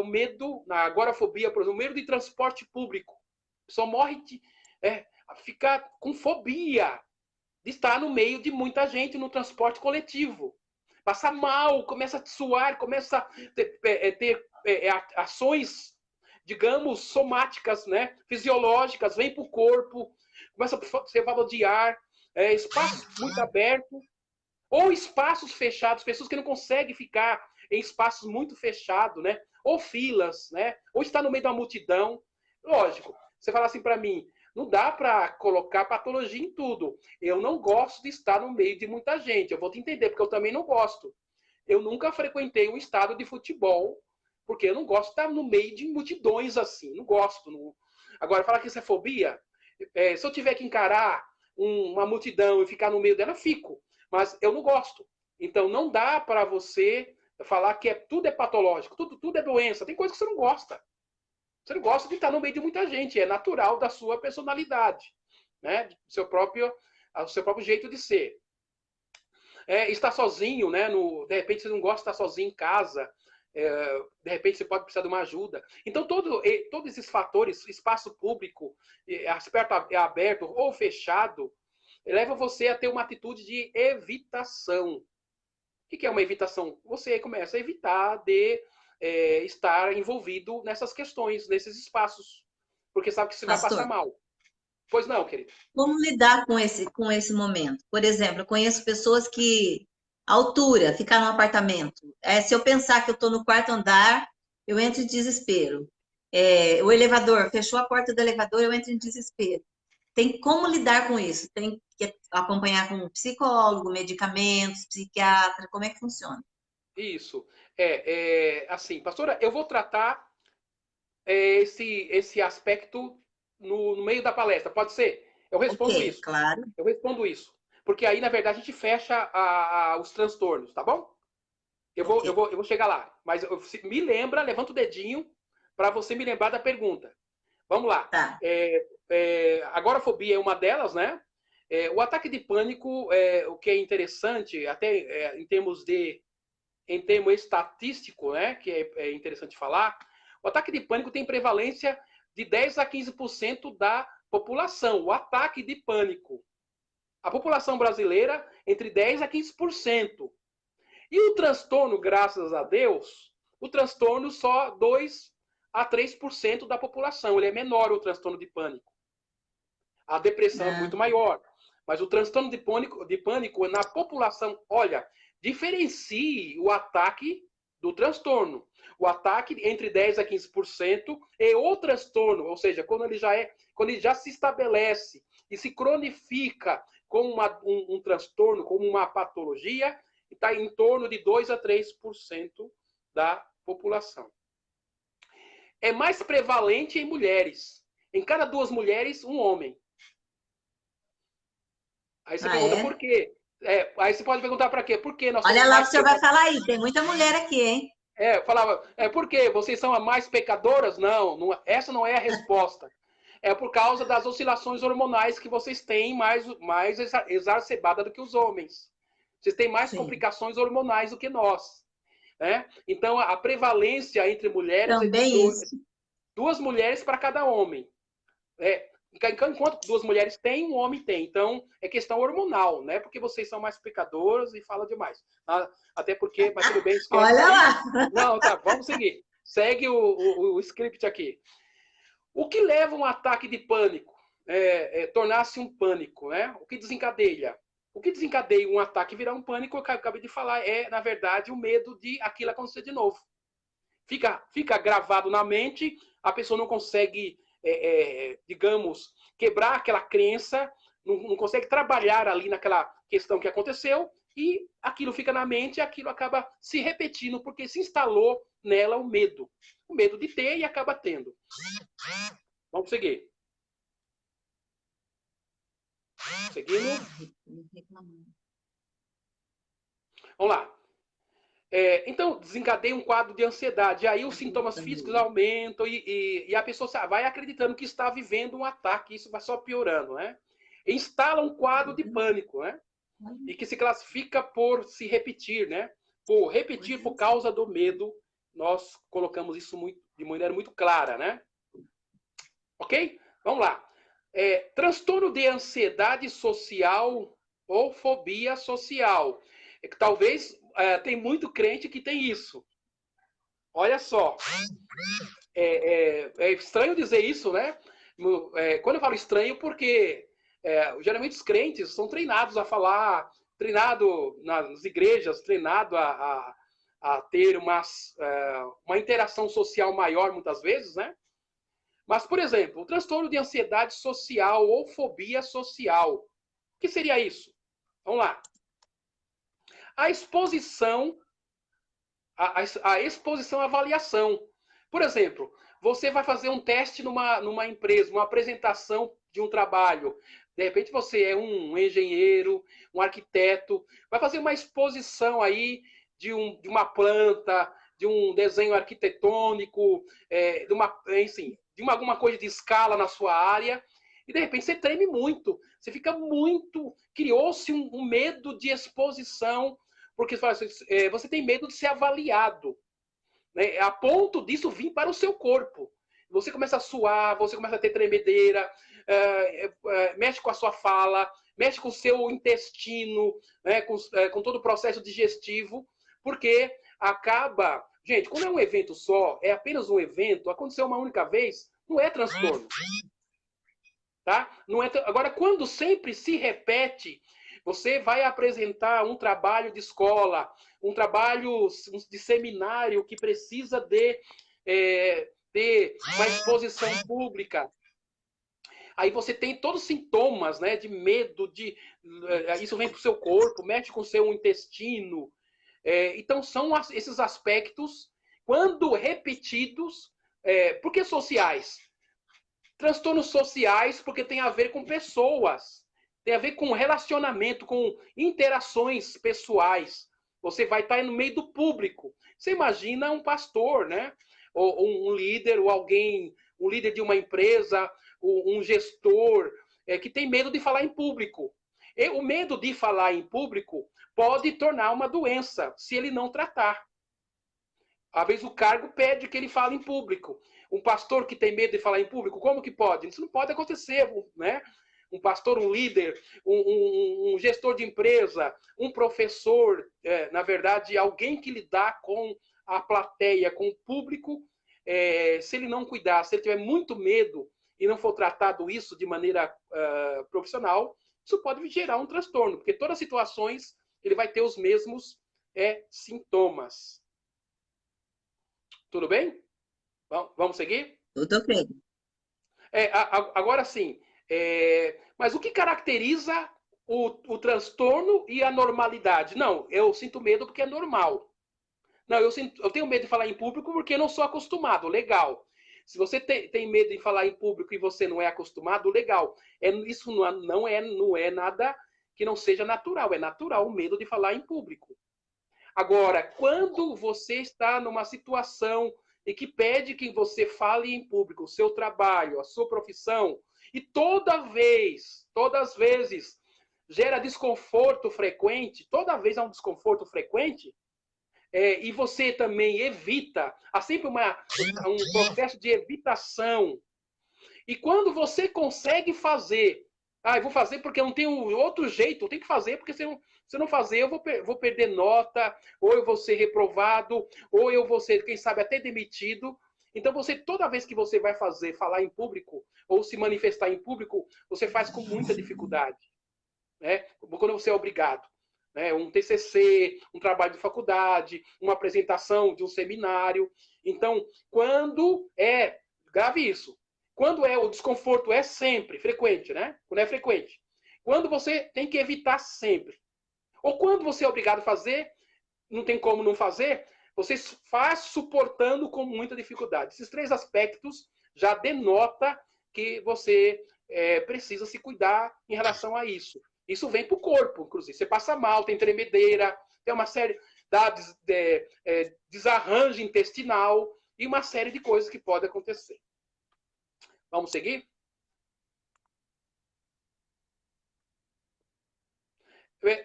medo, na agorafobia, por exemplo, o medo de transporte público. A pessoa morre fica com fobia de estar no meio de muita gente no transporte coletivo. Passa mal, começa a suar, começa a ter ações, digamos, somáticas, né? Fisiológicas, vem para o corpo, começa a ser falta de ar, espaços muito abertos, ou espaços fechados, pessoas que não conseguem ficar em espaços muito fechados, né? Ou filas, né? Ou estar no meio da multidão. Lógico, você fala assim para mim, não dá para colocar patologia em tudo. Eu não gosto de estar no meio de muita gente. Eu vou te entender, porque eu também não gosto. Eu nunca frequentei um estádio de futebol, porque eu não gosto de estar no meio de multidões assim. Não gosto. Não... Agora, falar que isso é fobia, se eu tiver que encarar uma multidão e ficar no meio dela, eu fico. Mas eu não gosto. Então, não dá para você falar que tudo é patológico, tudo é doença. Tem coisa que você não gosta. Você não gosta de estar no meio de muita gente. É natural da sua personalidade, né? Do seu próprio jeito de ser. Estar sozinho, né? De repente você não gosta de estar sozinho em casa. De repente você pode precisar de uma ajuda. Então, todos esses fatores, espaço público, aberto ou fechado, leva você a ter uma atitude de evitação. O que é uma evitação? Você começa a evitar de estar envolvido nessas questões, nesses espaços, porque sabe que você vai passar mal. Pois não, querido. Como lidar com esse momento? Por exemplo, eu conheço pessoas que altura, ficar num apartamento. Se eu pensar que eu estou no quarto andar, eu entro em desespero. O elevador, fechou a porta do elevador, eu entro em desespero. Tem como lidar com isso? Tem que acompanhar com um psicólogo, medicamentos, psiquiatra, como é que funciona? Isso. Assim, pastora, eu vou tratar esse aspecto no meio da palestra, pode ser? Eu respondo isso. Claro. Eu respondo isso. Porque aí, na verdade, a gente fecha os transtornos, tá bom? Eu vou chegar lá. Mas me lembra, levanta o dedinho para você me lembrar da pergunta. Vamos lá. Tá. Agorafobia é uma delas, né? O ataque de pânico, o que é interessante, até em termos estatístico, né? Que é interessante falar, o ataque de pânico tem prevalência de 10 a 15% da população. O ataque de pânico. A população brasileira, entre 10 a 15%. E o transtorno, graças a Deus, o transtorno só 2 a 3% da população. Ele é menor, o transtorno de pânico. A depressão é muito maior. Mas o transtorno de pânico na população, olha, diferencie o ataque do transtorno. O ataque entre 10 a 15% é o transtorno, ou seja, quando ele já se estabelece e se cronifica como um transtorno, como uma patologia, está em torno de 2 a 3% da população. É mais prevalente em mulheres. Em cada 2 mulheres, um homem. Aí você pergunta por quê? Aí você pode perguntar para quê? Por que nós Olha lá o que o senhor vai falar aí, tem muita mulher aqui, hein? Eu falava, por quê? Vocês são as mais pecadoras? Não, essa não é a resposta. É por causa das oscilações hormonais que vocês têm mais exacerbada do que os homens. Vocês têm mais Sim. complicações hormonais do que nós. Né? Então, a prevalência entre mulheres Também é isso. 2 mulheres para cada homem. Enquanto 2 mulheres têm, um homem tem. Então, é questão hormonal, né? Porque vocês são mais pecadoras e falam demais. Até porque, mas tudo bem, esquece. Olha aí. lá! Não, tá, vamos seguir. Segue o script aqui. O que leva um ataque de pânico? Tornar-se um pânico, né? O que desencadeia? O que desencadeia um ataque virar um pânico, eu acabei de falar, na verdade, o medo de aquilo acontecer de novo. Fica gravado na mente, a pessoa não consegue, digamos, quebrar aquela crença, não consegue trabalhar ali naquela questão que aconteceu, e aquilo fica na mente e aquilo acaba se repetindo, porque se instalou nela o medo. O medo de ter e acaba tendo. Vamos seguir. Seguindo. Vamos lá. Então, desencadeia um quadro de ansiedade. E aí os sintomas físicos aumentam e a pessoa vai acreditando que está vivendo um ataque. Isso vai só piorando, né? Instala um quadro de pânico, né? E que se classifica por se repetir, né? Por repetir por causa do medo. Nós colocamos isso de maneira muito clara, né? Ok? Vamos lá. Transtorno de ansiedade social ou fobia social. Que talvez tem muito crente que tem isso. Olha só. É estranho dizer isso, né? Quando eu falo estranho, porque geralmente os crentes são treinados a falar, treinado nas igrejas, treinado a ter uma interação social maior, muitas vezes, né? Mas, por exemplo, o transtorno de ansiedade social ou fobia social. O que seria isso? Vamos lá. A exposição à avaliação. Por exemplo, você vai fazer um teste numa empresa, uma apresentação de um trabalho. De repente você é um engenheiro, um arquiteto, vai fazer uma exposição aí de uma planta, de um desenho arquitetônico, de alguma coisa de escala na sua área, e de repente você treme muito, você fica muito, criou-se um medo de exposição, porque você tem medo de ser avaliado, né? A ponto disso vir para o seu corpo. Você começa a suar, você começa a ter tremedeira, mexe com a sua fala, mexe com o seu intestino, né? Com todo o processo digestivo, porque acaba... Gente, quando é um evento só, é apenas um evento, aconteceu uma única vez, não é transtorno. Tá? Não é Agora, quando sempre se repete, você vai apresentar um trabalho de escola, um trabalho de seminário que precisa de uma exposição pública. Aí você tem todos os sintomas, né, de medo, isso vem para o seu corpo, mexe com o seu intestino. Então, são esses aspectos, quando repetidos, por que sociais? Transtornos sociais, porque tem a ver com pessoas, tem a ver com relacionamento, com interações pessoais. Você vai estar no meio do público. Você imagina um pastor, né? Ou um líder, ou alguém, um líder de uma empresa, um gestor, que tem medo de falar em público. E o medo de falar em público pode tornar uma doença, se ele não tratar. Às vezes o cargo pede que ele fale em público. Um pastor que tem medo de falar em público, como que pode? Isso não pode acontecer, né? Um pastor, um líder, um gestor de empresa, um professor, na verdade, alguém que lidar com a plateia, com o público, se ele não cuidar, se ele tiver muito medo e não for tratado isso de maneira profissional, isso pode gerar um transtorno, porque todas as situações ele vai ter os mesmos sintomas. Tudo bem? Vamos seguir? Tudo ok. Agora sim, mas o que caracteriza o transtorno e a normalidade? Não, eu sinto medo porque é normal. Não, eu tenho medo de falar em público porque eu não sou acostumado. Legal. Se você tem medo de falar em público e você não é acostumado, legal. Isso não é nada que não seja natural. É natural o medo de falar em público. Agora, quando você está numa situação e que pede que você fale em público o seu trabalho, a sua profissão, e todas as vezes, gera desconforto frequente, toda vez há um desconforto frequente, e você também evita, há sempre um processo de evitação. E quando você consegue fazer, eu vou fazer porque eu não tenho outro jeito, eu tenho que fazer, porque se eu não fazer, eu vou perder nota, ou eu vou ser reprovado, ou eu vou ser, quem sabe, até demitido. Então, toda vez que você vai falar em público, ou se manifestar em público, você faz com muita dificuldade, né? Quando você é obrigado. Né? Um TCC, um trabalho de faculdade, uma apresentação de um seminário. Então, grave isso, quando o desconforto é sempre frequente, né? Quando é frequente. Quando você tem que evitar sempre. Ou quando você é obrigado a fazer, não tem como não fazer, você faz suportando com muita dificuldade. Esses 3 aspectos já denota que você precisa se cuidar em relação a isso. Isso vem para o corpo, inclusive. Você passa mal, tem tremedeira, tem uma série de desarranjo intestinal e uma série de coisas que pode acontecer. Vamos seguir?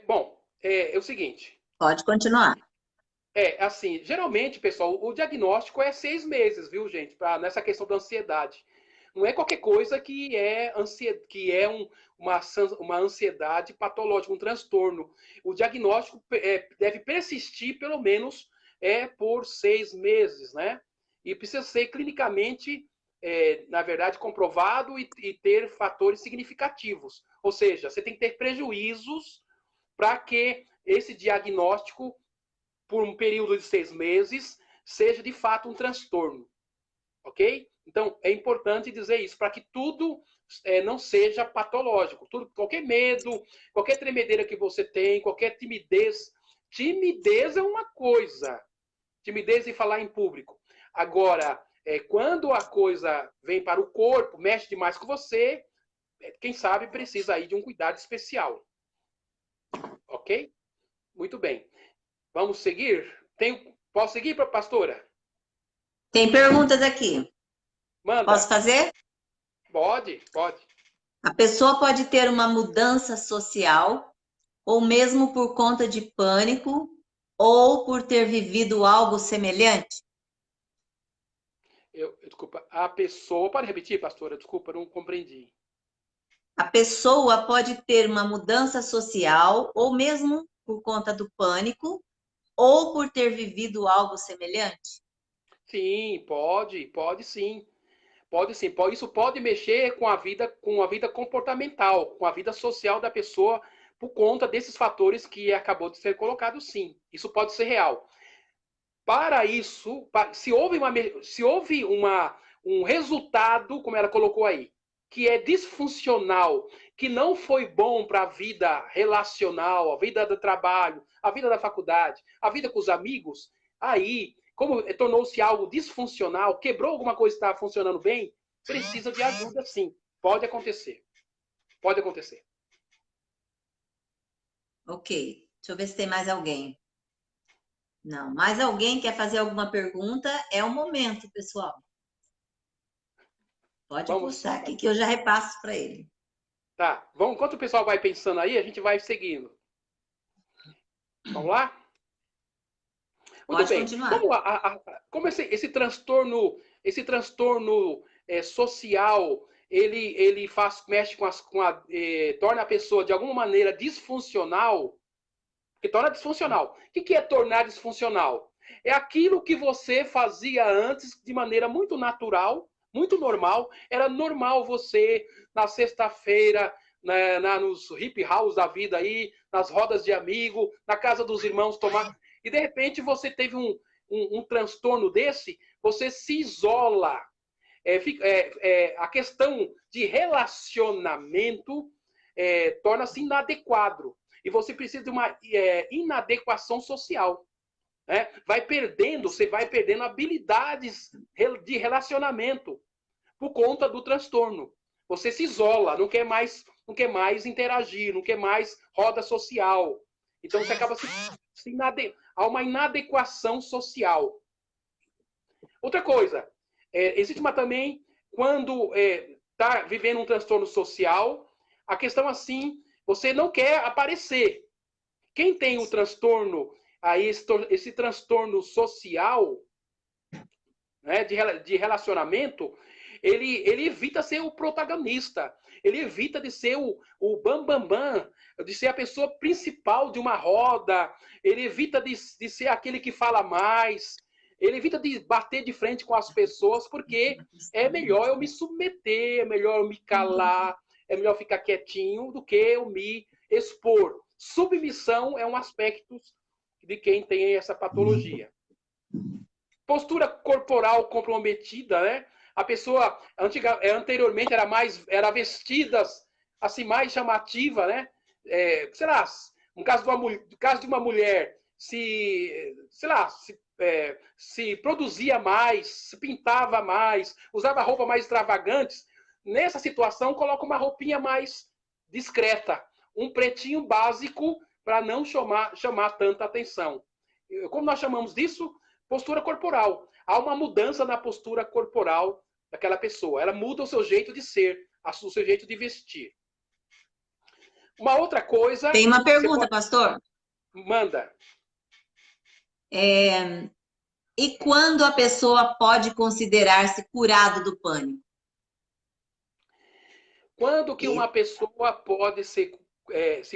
Bom, é o seguinte. Pode continuar. Assim, geralmente, pessoal, o diagnóstico é 6 meses, viu, gente? Nessa questão da ansiedade. Não é qualquer coisa que é uma ansiedade patológica, um transtorno. O diagnóstico deve persistir pelo menos por 6 meses, né? E precisa ser clinicamente, na verdade, comprovado e ter fatores significativos. Ou seja, você tem que ter prejuízos para que esse diagnóstico, por um período de 6 meses, seja de fato um transtorno. Ok? Então, é importante dizer isso, para que tudo não seja patológico. Qualquer medo, qualquer tremedeira que você tem, qualquer timidez. Timidez é uma coisa. Timidez em falar em público. Agora, quando a coisa vem para o corpo, mexe demais com você, quem sabe precisa aí de um cuidado especial. Ok? Muito bem. Vamos seguir? Posso seguir, pastora? Tem perguntas aqui. Manda. Posso fazer? Pode. A pessoa pode ter uma mudança social, ou mesmo por conta de pânico, ou por ter vivido algo semelhante? Desculpa, a pessoa... Pode repetir, pastora? Desculpa, não compreendi. A pessoa pode ter uma mudança social, ou mesmo por conta do pânico, ou por ter vivido algo semelhante? Sim, pode sim. Pode sim. Isso pode mexer com a vida comportamental, com a vida social da pessoa, por conta desses fatores que acabou de ser colocado, sim. Isso pode ser real. Para isso, se houve um resultado, como ela colocou aí, que é disfuncional, que não foi bom para a vida relacional, a vida do trabalho, a vida da faculdade, a vida com os amigos, aí, como tornou-se algo disfuncional, quebrou alguma coisa que estava funcionando bem, precisa de ajuda, sim. Pode acontecer. Pode acontecer. Ok. Deixa eu ver se tem mais alguém. Não, mais alguém quer fazer alguma pergunta? É o momento, pessoal. Pode postar aqui que eu já repasso para ele. Tá. Enquanto o pessoal vai pensando aí, a gente vai seguindo. Vamos lá? Muito Pode bem. continuar. Como esse transtorno social, ele mexe torna a pessoa de alguma maneira disfuncional, que torna disfuncional. O que é tornar disfuncional? É aquilo que você fazia antes de maneira muito natural, muito normal. Era normal você, na sexta-feira, nos hip house da vida aí, nas rodas de amigo, na casa dos irmãos tomar. E de repente você teve um transtorno desse, você se isola. A questão de relacionamento torna-se inadequado. E você precisa de uma inadequação social. Né? Você vai perdendo habilidades de relacionamento por conta do transtorno. Você se isola, não quer mais interagir, não quer mais roda social. Então você acaba há uma inadequação social. Outra coisa, existe também, quando está vivendo um transtorno social, a questão assim, Você não quer aparecer. Quem tem o transtorno, aí, esse transtorno social, né, de relacionamento, ele evita ser o protagonista. Ele evita de ser o bam, de ser a pessoa principal de uma roda. Ele evita de ser aquele que fala mais. Ele evita de bater de frente com as pessoas, porque é melhor eu me submeter, é melhor eu me calar, é melhor ficar quietinho do que eu me expor. Submissão é um aspecto de quem tem essa patologia. Postura corporal comprometida, né? A pessoa anteriormente era vestida assim mais chamativa, né? Sei lá, no caso de uma mulher, sei lá, se produzia mais, se pintava mais, usava roupa mais extravagantes. Nessa situação, coloca uma roupinha mais discreta, um pretinho básico para não chamar tanta atenção. Como nós chamamos disso? Postura corporal. Há uma mudança na postura corporal daquela pessoa. Ela muda o seu jeito de ser, o seu jeito de vestir. Uma outra coisa... Tem uma pergunta, pastor. Manda. E quando a pessoa pode considerar-se curada do pânico? Quando que uma pessoa pode se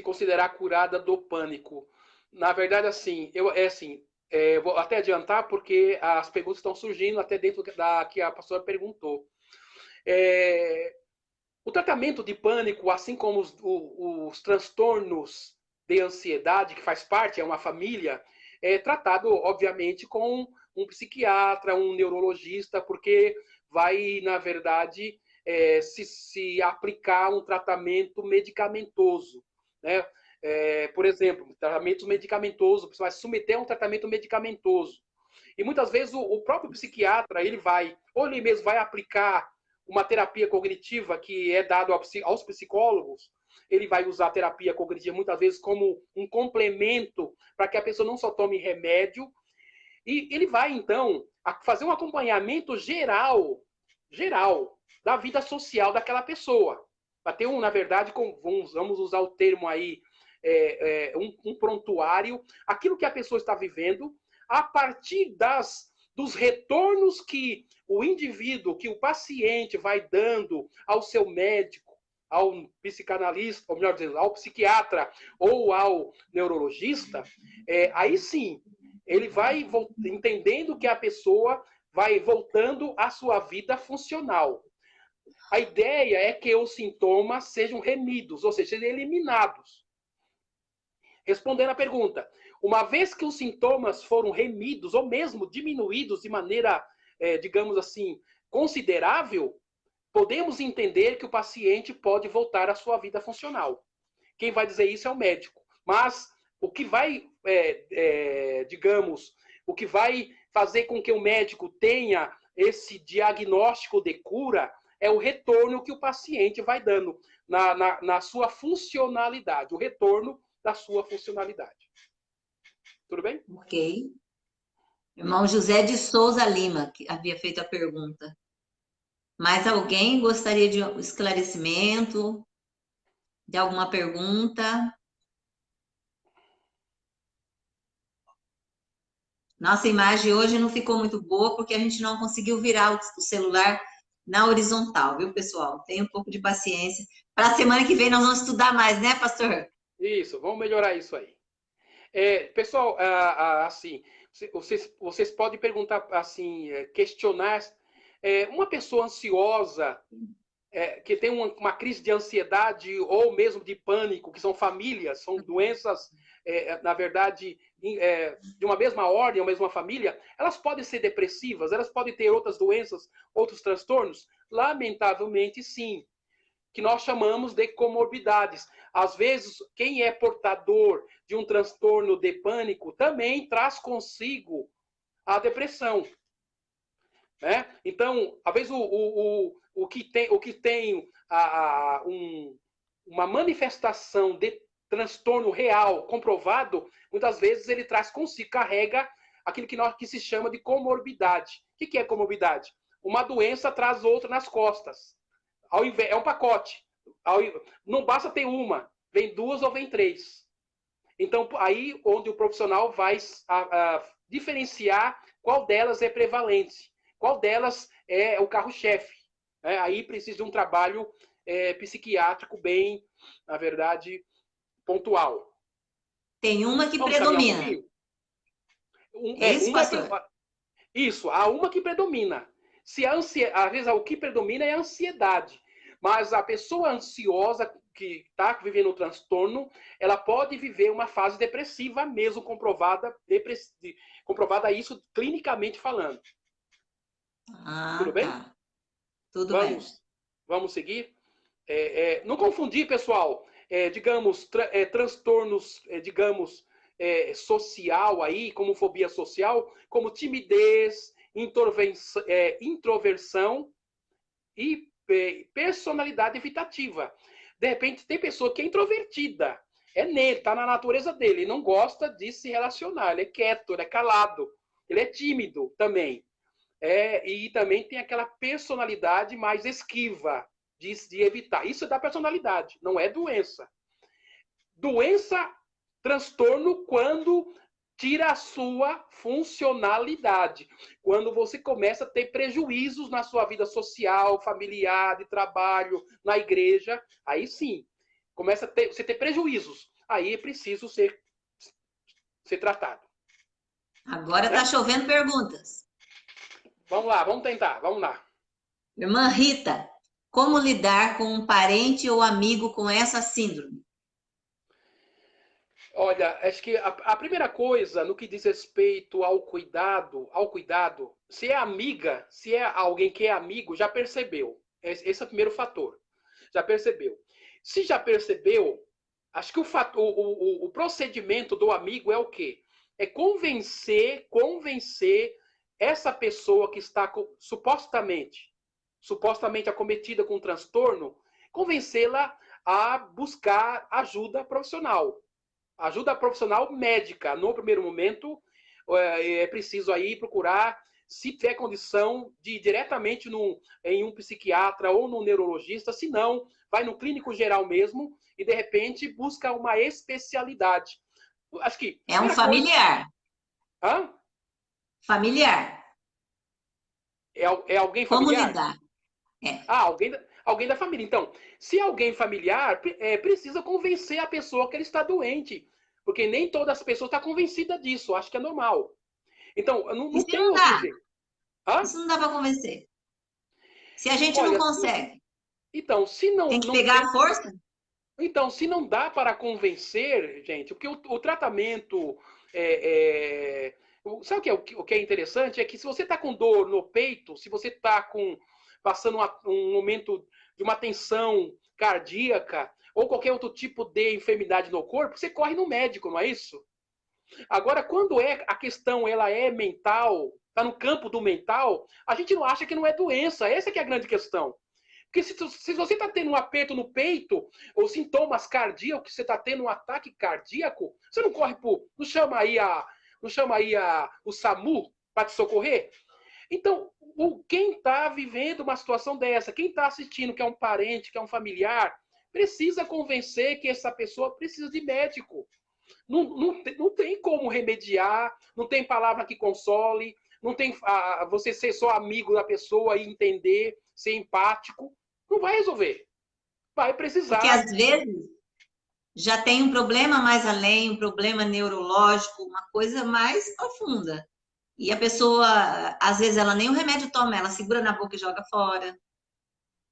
considerar curada do pânico? Na verdade, assim, vou até adiantar, porque as perguntas estão surgindo até dentro da que a pastora perguntou. O tratamento de pânico, assim como os transtornos de ansiedade, que faz parte, é uma família, é tratado, obviamente, com um psiquiatra, um neurologista, porque vai, na verdade, se aplicar um tratamento medicamentoso, né? Por exemplo, tratamento medicamentoso, você vai se submeter a um tratamento medicamentoso. E muitas vezes o próprio psiquiatra, ele mesmo vai aplicar uma terapia cognitiva que é dada aos psicólogos. Ele vai usar a terapia cognitiva muitas vezes como um complemento para que a pessoa não só tome remédio. E ele vai, então, fazer um acompanhamento geral da vida social daquela pessoa. Para ter na verdade, vamos usar o termo aí, um prontuário, aquilo que a pessoa está vivendo, a partir dos retornos que o indivíduo, que o paciente vai dando ao seu médico, ao psicanalista, ou melhor dizendo, ao psiquiatra ou ao neurologista, aí sim, ele vai entendendo que a pessoa vai voltando à sua vida funcional. A ideia é que os sintomas sejam remidos, ou seja, sejam eliminados. Respondendo à pergunta, uma vez que os sintomas foram remidos ou mesmo diminuídos de maneira, digamos assim, considerável, podemos entender que o paciente pode voltar à sua vida funcional. Quem vai dizer isso é o médico. Mas o que vai, o que vai fazer com que o médico tenha esse diagnóstico de cura é o retorno que o paciente vai dando na sua funcionalidade, o retorno da sua funcionalidade. Tudo bem? Ok. Irmão José de Souza Lima, que havia feito a pergunta. Mais alguém gostaria de um esclarecimento? De alguma pergunta? Nossa imagem hoje não ficou muito boa porque a gente não conseguiu virar o celular na horizontal, viu, pessoal? Tenha um pouco de paciência. Para a semana que vem nós vamos estudar mais, né, pastor? Isso, vamos melhorar isso aí. Pessoal, assim, vocês podem perguntar, assim, questionar uma pessoa ansiosa, que tem uma crise de ansiedade ou mesmo de pânico, que são famílias, são doenças, na verdade, de uma mesma ordem, uma mesma família, elas podem ser depressivas, elas podem ter outras doenças, outros transtornos? Lamentavelmente, sim. Que nós chamamos de comorbidades. Às vezes, quem é portador de um transtorno de pânico também traz consigo a depressão. Né? Então, às vezes, o que tem uma manifestação de transtorno real, comprovado, muitas vezes ele traz consigo, carrega aquilo que se chama de comorbidade. O que é comorbidade? Uma doença traz outra nas costas. É um pacote. Não basta ter uma. vem 2 ou vem 3. Então, aí onde o profissional vai diferenciar qual delas é prevalente, qual delas é o carro-chefe. Aí precisa de um trabalho psiquiátrico bem, na verdade, pontual. Tem uma que Vamos caminhar um predomina. pouquinho? É isso, pastor? Isso, há uma que predomina. Às vezes o que predomina é a ansiedade. Mas a pessoa ansiosa que está vivendo o transtorno, ela pode viver uma fase depressiva mesmo, comprovada isso clinicamente falando. Tudo bem? Tá. Tudo bem. Vamos seguir? Não confundir, pessoal, transtornos, social aí, como fobia social, como timidez, introversão e personalidade evitativa. De repente, tem pessoa que é introvertida, nele, está na natureza dele, ele não gosta de se relacionar, ele é quieto, ele é calado, ele é tímido também. E também tem aquela personalidade mais esquiva, de evitar. Isso é da personalidade, não é doença. Doença, transtorno, quando tira a sua funcionalidade. Quando você começa a ter prejuízos na sua vida social, familiar, de trabalho, na igreja, aí sim, começa a você ter prejuízos. Aí é preciso ser tratado. Agora está chovendo perguntas. Vamos lá, vamos tentar, vamos lá. Irmã Rita, como lidar com um parente ou amigo com essa síndrome? Olha, acho que a primeira coisa no que diz respeito ao cuidado, se é amiga, se é alguém que é amigo, já percebeu. Esse é o primeiro fator. Já percebeu. Se já percebeu, acho que o procedimento do amigo é o quê? É convencer essa pessoa que está supostamente acometida com transtorno, convencê-la a buscar ajuda profissional. Ajuda profissional médica. No primeiro momento, é preciso aí procurar, se tiver condição, de ir diretamente em um psiquiatra ou no neurologista, se não, vai no clínico geral mesmo e, de repente, busca uma especialidade. Acho que... É um familiar. Hã? Familiar. É alguém Como familiar? lidar? Alguém da família. Então, se alguém familiar, precisa convencer a pessoa que ele está doente. Porque nem todas as pessoas estão convencidas disso. Acho que é normal. Então, E não se tem não outro dá? jeito. Hã? Isso não dá para convencer. Se a gente não Olha, consegue, então, se tem que não pegar tem. a força? Então, se não dá para convencer, gente, porque o tratamento. Sabe o que é interessante? É que se você está com dor no peito, se você está passando um momento de uma tensão cardíaca ou qualquer outro tipo de enfermidade no corpo, você corre no médico, não é isso? Agora, quando a questão ela é mental, está no campo do mental, a gente não acha que não é doença. Essa que é a grande questão. Porque se você está tendo um aperto no peito, ou sintomas cardíacos, você está tendo um ataque cardíaco, você não corre não chama aí o SAMU para te socorrer? Então, quem está vivendo uma situação dessa, quem está assistindo, que é um parente, que é um familiar, precisa convencer que essa pessoa precisa de médico. Não tem como remediar, não tem palavra que console, não tem você ser só amigo da pessoa e entender, ser empático. Não vai resolver. Vai Porque precisar. às vezes já tem um problema mais além, um problema neurológico, uma coisa mais profunda. E a pessoa, às vezes, ela nem o remédio toma, ela segura na boca e joga fora.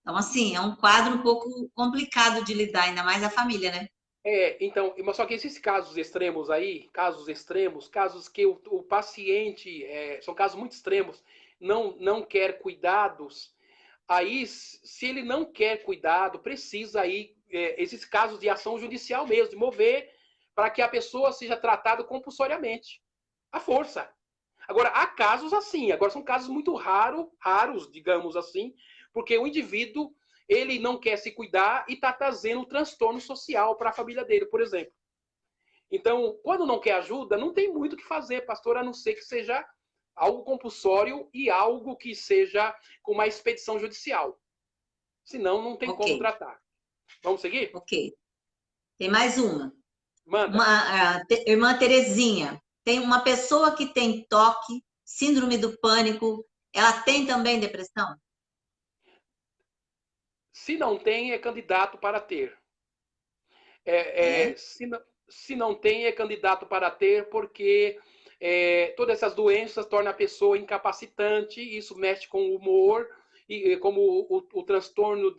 Então, assim, é um quadro um pouco complicado de lidar, ainda mais a família, né? Então, mas só que esses casos extremos aí, casos que o paciente, são casos muito extremos, não quer cuidados, aí, se ele não quer cuidado, precisa aí, esses casos de ação judicial mesmo, de mover para que a pessoa seja tratada compulsoriamente. À força. Agora, há casos assim, agora são casos muito raros, digamos assim, porque o indivíduo, ele não quer se cuidar e está trazendo um transtorno social para a família dele, por exemplo. Então, quando não quer ajuda, não tem muito o que fazer, pastor, a não ser que seja algo compulsório e algo que seja com uma expedição judicial. Senão, não tem como Ok, tratar. Vamos seguir? ok. Tem mais uma. Manda. Irmã Terezinha, tem uma pessoa que tem toque, síndrome do pânico, ela tem também depressão? Se não tem, é candidato para ter. É? Se não tem, é candidato para ter, porque todas essas doenças tornam a pessoa incapacitante, isso mexe com o humor, e como o transtorno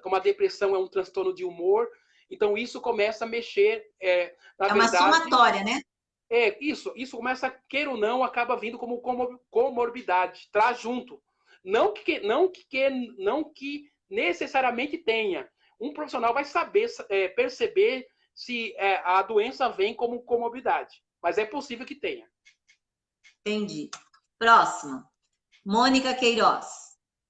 como a depressão é um transtorno de humor, então isso começa a mexer, na É uma verdade, somatória, né? isso começa, queira ou não, acaba vindo como comorbidade, traz junto. Não que necessariamente tenha. Um profissional vai saber perceber se a doença vem como comorbidade, mas é possível que tenha. Entendi. Próximo. Mônica Queiroz.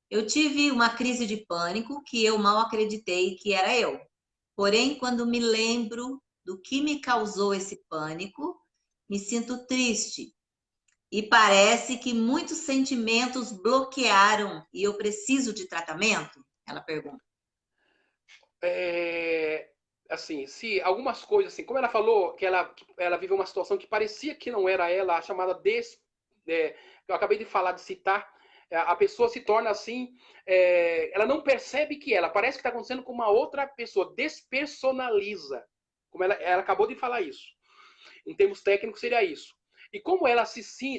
Eu tive uma crise de pânico que eu mal acreditei que era eu. Porém, quando me lembro do que me causou esse pânico, me sinto triste. E parece que muitos sentimentos bloquearam e eu preciso de tratamento? Ela pergunta. Assim, se algumas coisas, assim, como ela falou, que ela viveu uma situação que parecia que não era ela, a chamada eu acabei de falar, de citar, a pessoa se torna assim, ela não percebe que ela, parece que está acontecendo com uma outra pessoa, despersonaliza, como ela acabou de falar isso. Em termos técnicos, seria isso. E como ela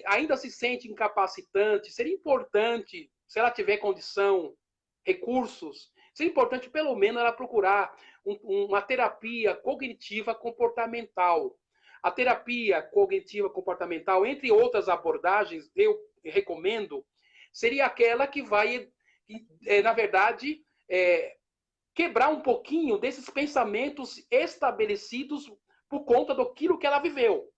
ainda se sente incapacitante, seria importante, se ela tiver condição, recursos, seria importante pelo menos ela procurar uma terapia cognitiva comportamental. A terapia cognitiva comportamental, entre outras abordagens, eu recomendo, seria aquela que vai, na verdade, quebrar um pouquinho desses pensamentos estabelecidos por conta daquilo que ela viveu,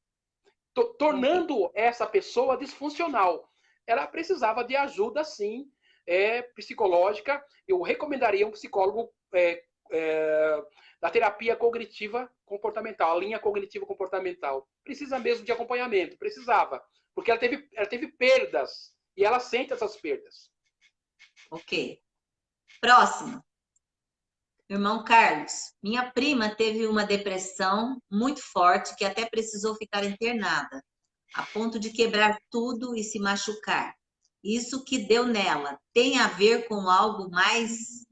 tornando essa pessoa disfuncional. Ela precisava de ajuda, sim, psicológica. Eu recomendaria um psicólogo da terapia cognitiva comportamental, a linha cognitiva comportamental. Precisa mesmo de acompanhamento, precisava, porque ela teve perdas e ela sente essas perdas. Ok. Próximo. Irmão Carlos, minha prima teve uma depressão muito forte que até precisou ficar internada, a ponto de quebrar tudo e se machucar. Isso que deu nela tem a ver com algo mais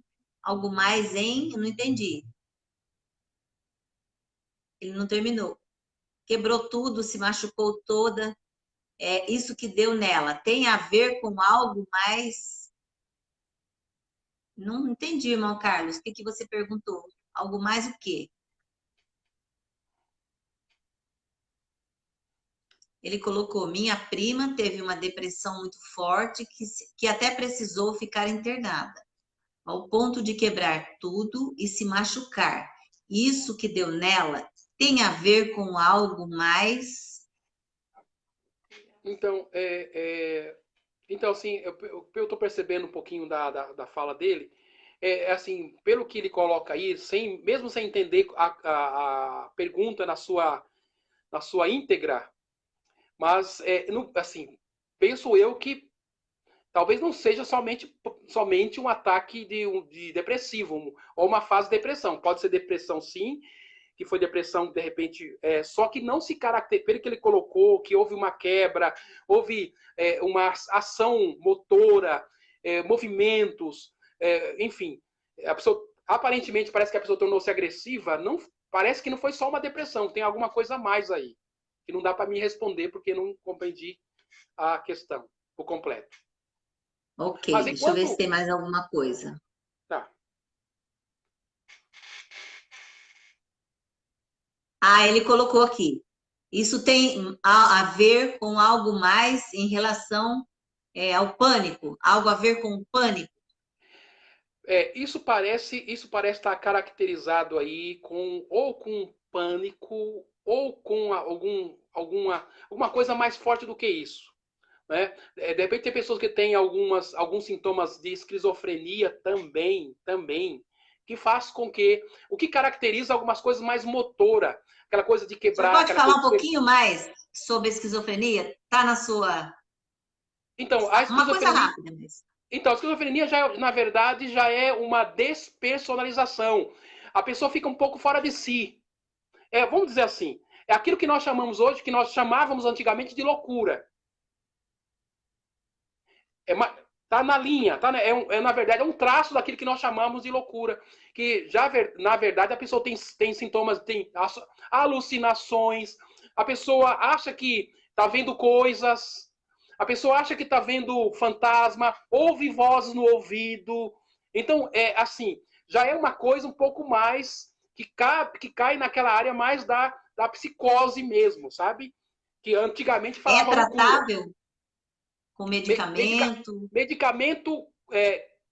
em? Eu não entendi. Ele não terminou. Quebrou tudo, se machucou toda. Isso que deu nela tem a ver com algo mais? Não entendi, irmão Carlos. O que você perguntou? Algo mais o quê? Ele colocou: minha prima teve uma depressão muito forte que até precisou ficar internada, ao ponto de quebrar tudo e se machucar. Isso que deu nela tem a ver com algo mais? Então, assim, eu estou percebendo um pouquinho da fala dele. Assim, pelo que ele coloca aí, mesmo sem entender a pergunta na sua íntegra, mas, assim, penso eu que talvez não seja somente um ataque de depressivo, ou uma fase de depressão. Pode ser depressão, sim, que foi depressão, de repente, só que não se caracteriza, pelo que ele colocou, que houve uma quebra, houve uma ação motora, movimentos, enfim. A pessoa, aparentemente, parece que a pessoa tornou-se agressiva, não, parece que não foi só uma depressão, tem alguma coisa a mais aí, que não dá para me responder, porque não compreendi a questão por completo. Ok, Mas deixa eu ver se enquanto... tem mais alguma coisa. Tá. Ele colocou aqui. Isso tem a ver com algo mais em relação ao pânico? Algo a ver com o pânico? Isso parece estar caracterizado aí ou com pânico ou com alguma coisa mais forte do que isso, né? De repente tem pessoas que têm alguns sintomas de esquizofrenia também, que faz com que o que caracteriza algumas coisas mais motora, aquela coisa de Você quebrar, pode aquela falar coisa um pouquinho mais sobre a esquizofrenia? Está na sua... Então, a Uma coisa esquizofrenia, rápida mesmo. Então, a esquizofrenia, na verdade, já é uma despersonalização. A pessoa fica um pouco fora de si. vamos dizer assim, é aquilo que nós chamamos hoje, que nós chamávamos antigamente de loucura. Tá na linha, tá, na verdade, é um traço daquilo que nós chamamos de loucura. Que já, na verdade, a pessoa tem sintomas, tem alucinações, a pessoa acha que está vendo coisas, a pessoa acha que está vendo fantasma, ouve vozes no ouvido. Então, assim, já é uma coisa um pouco mais que cai naquela área mais da psicose mesmo, sabe? Que antigamente É falava loucura. tratável com medicamento? Medicamento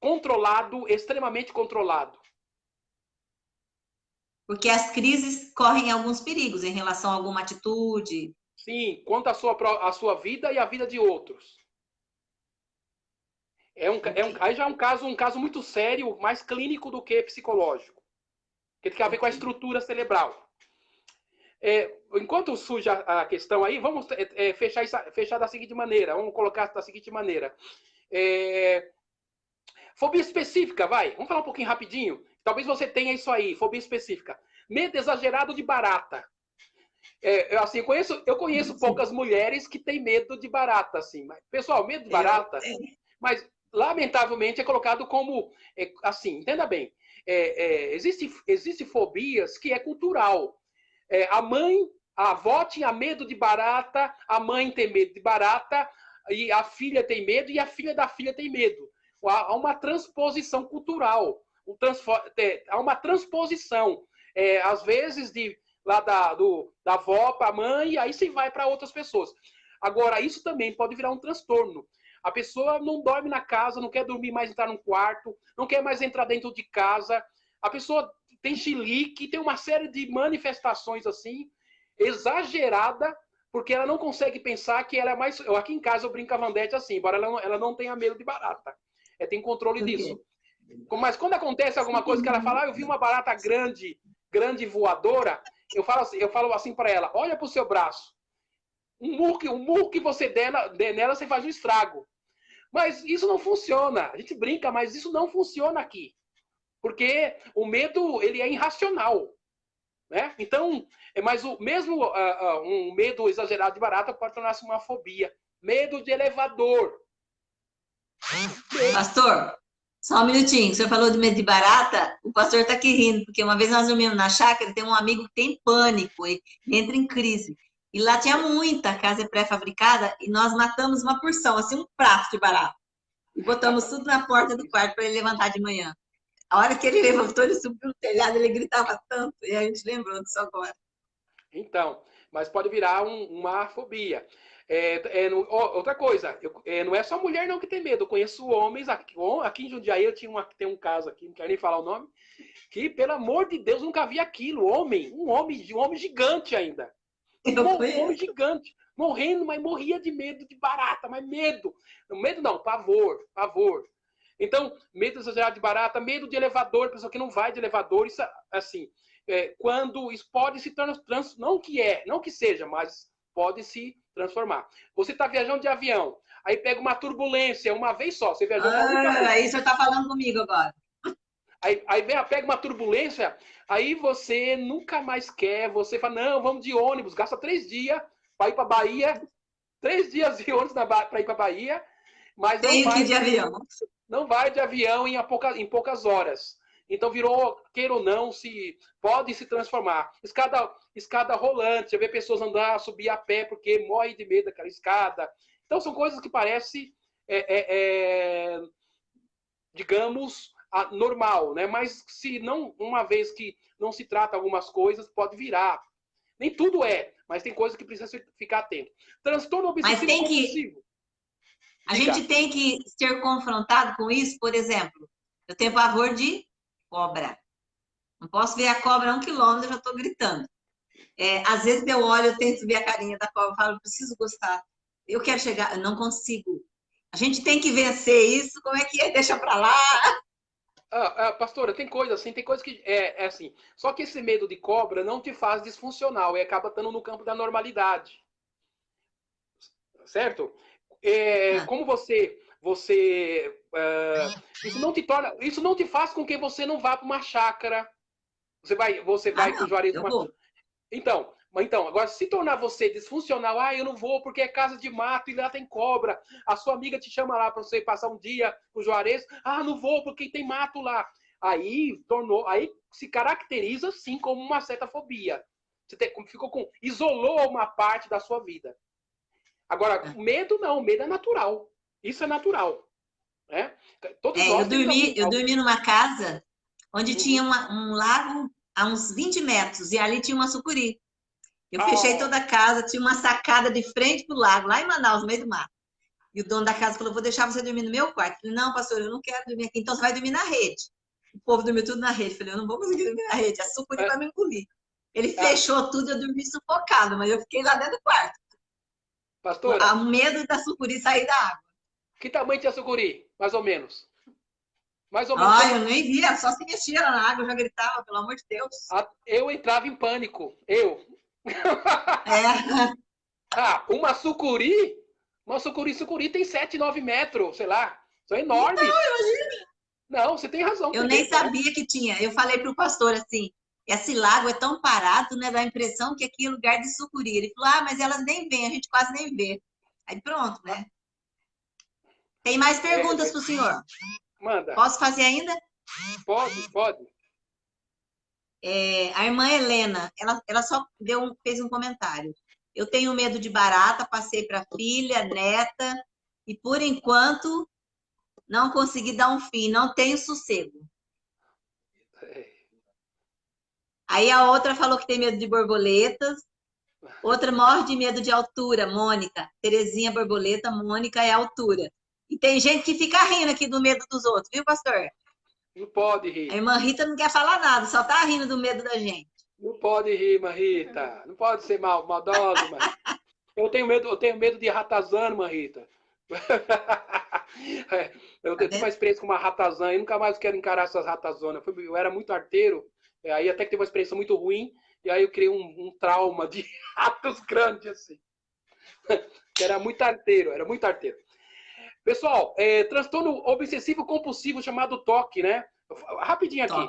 controlado, extremamente controlado. Porque as crises correm alguns perigos em relação a alguma atitude. Sim, quanto à sua vida e à vida de outros. Aí já é um caso muito sério, mais clínico do que psicológico. Que tem a ver com a estrutura cerebral. Enquanto surge a questão aí, vamos fechar da seguinte maneira. Vamos colocar da seguinte maneira. Fobia específica, vai. Vamos falar um pouquinho rapidinho. Talvez você tenha isso aí, fobia específica. Medo exagerado de barata. Assim, eu conheço poucas mulheres que têm medo de barata, assim. Mas, pessoal, medo de barata, mas lamentavelmente é colocado como, assim, entenda bem. Existe fobias que é cultural. A avó tinha medo de barata, a mãe tem medo de barata, e a filha tem medo, e a filha da filha tem medo. Há uma transposição cultural. Há uma transposição, às vezes, lá da avó para a mãe, e aí você vai para outras pessoas. Agora, isso também pode virar um transtorno. A pessoa não dorme na casa, não quer dormir mais, entrar num quarto, não quer mais entrar dentro de casa. A pessoa tem chilique, tem uma série de manifestações assim, exagerada, porque ela não consegue pensar que ela é mais... Aqui em casa eu brinco com a Vandete assim, embora ela não tenha medo de barata. Tem controle disso. Mas quando acontece alguma coisa que ela fala, eu vi uma barata grande voadora, eu falo assim para ela, olha para o seu braço. Um murro que você der nela, você faz um estrago. Mas isso não funciona. A gente brinca, mas isso não funciona aqui. Porque o medo, ele é irracional. Né? Então, mas mesmo um medo exagerado de barata pode tornar-se uma fobia. Medo de elevador. Pastor, só um minutinho. O senhor falou de medo de barata? O pastor está aqui rindo, porque uma vez nós dormimos na chácara, tem um amigo que tem pânico, ele entra em crise. E lá tinha muita casa pré-fabricada e nós matamos uma porção, assim, um prato de barata. E botamos tudo na porta do quarto para ele levantar de manhã. A hora que ele levantou, ele subiu no telhado, ele gritava tanto, e a gente lembrou disso agora. Então, mas pode virar uma fobia. Outra coisa, não é só mulher não que tem medo. Eu conheço homens, aqui em Jundiaí tem um caso aqui, não quero nem falar o nome, que, pelo amor de Deus, nunca vi aquilo. Um homem gigante ainda. Um homem gigante, morrendo, mas morria de medo de barata, mas medo. Medo não, pavor. Então, medo exagerado de barata, medo de elevador, pessoa que não vai de elevador, isso assim, quando isso pode se transformar, não que seja, mas pode se transformar. Você está viajando de avião, aí pega uma turbulência uma vez só, você viajou uma única vez. Aí o senhor está falando comigo agora. Aí pega uma turbulência, aí você nunca mais quer, você fala, não, vamos de ônibus, gasta 3 dias para ir para Bahia, 3 dias de ônibus para ir para Bahia, mas não vai de avião em poucas horas. Então virou, queira ou não, pode se transformar. Escada rolante, você vê pessoas andar, subir a pé porque morre de medo daquela escada. Então são coisas que parecem, digamos, normal, né? Mas se não, uma vez que não se trata algumas coisas, pode virar. Nem tudo mas tem coisas que precisa ficar atento. Transtorno obsessivo compulsivo. A gente tem que ser confrontado com isso, por exemplo, eu tenho pavor de cobra. Não posso ver a cobra a 1 quilômetro, eu já estou gritando. Às vezes eu olho, eu tento ver a carinha da cobra, eu falo, eu preciso gostar. Eu quero chegar, eu não consigo. A gente tem que vencer isso, como é que é? Deixa pra lá. Pastora, tem coisa que é assim. Só que esse medo de cobra não te faz disfuncional e acaba estando no campo da normalidade. Certo? Como isso não te faz com que você não vá para uma chácara. Você vai com o Juarez Então, agora se tornar você disfuncional, eu não vou porque é casa de mato e lá tem cobra. A sua amiga te chama lá para você passar um dia no Juarez, não vou porque tem mato lá. Aí se caracteriza sim como uma certa fobia. Você isolou uma parte da sua vida. Agora, medo não, medo é natural. Isso é natural, né? Todos nós eu dormi numa casa onde tinha Uhum. um lago a uns 20 metros e ali tinha uma sucuri. Eu fechei toda a casa, tinha uma sacada de frente pro lago, lá em Manaus, no meio do mato. E o dono da casa falou, vou deixar você dormir no meu quarto. Eu falei, não, pastor, eu não quero dormir aqui, então você vai dormir na rede. O povo dormiu tudo na rede. Eu falei, eu não vou conseguir dormir na rede, a sucuri vai me engolir. Ele fechou tudo, eu dormi sufocado, mas eu fiquei lá dentro do quarto. Pastora, O medo da sucuri sair da água. que tamanho tinha a sucuri, mais ou menos? Mais ou menos. Eu nem via, só se mexia na água, eu já gritava, pelo amor de Deus. Eu entrava em pânico. É. Uma sucuri tem 7, 9 metros, sei lá. São enormes. Então, imagina. Não, você tem razão. Eu nem sabia que tinha. Eu falei para o pastor assim, esse lago é tão parado, né? Dá a impressão que aqui é lugar de sucuri. Ele falou, mas elas nem vêm, a gente quase nem vê. Aí pronto, né? Tem mais perguntas para o senhor? Manda. Posso fazer ainda? Pode. A irmã Helena, ela só fez um comentário. Eu tenho medo de barata, passei para filha, neta, e por enquanto não consegui dar um fim, não tenho sossego. Aí a outra falou que tem medo de borboletas, outra morre de medo de altura, Mônica. Terezinha borboleta, Mônica é altura. E tem gente que fica rindo aqui do medo dos outros, viu, pastor? Não pode rir. A irmã Rita não quer falar nada, só tá rindo do medo da gente. Não pode rir, irmã Rita. Não pode ser maldosa, irmã. Eu tenho medo de ratazana, irmã Rita. Eu tive uma experiência com uma ratazana e nunca mais quero encarar essas ratazonas. Eu era muito arteiro, aí até que teve uma experiência muito ruim, e aí eu criei um trauma de ratos grandes, assim. Era muito arteiro. Pessoal, transtorno obsessivo compulsivo chamado TOC, né? Rapidinho aqui.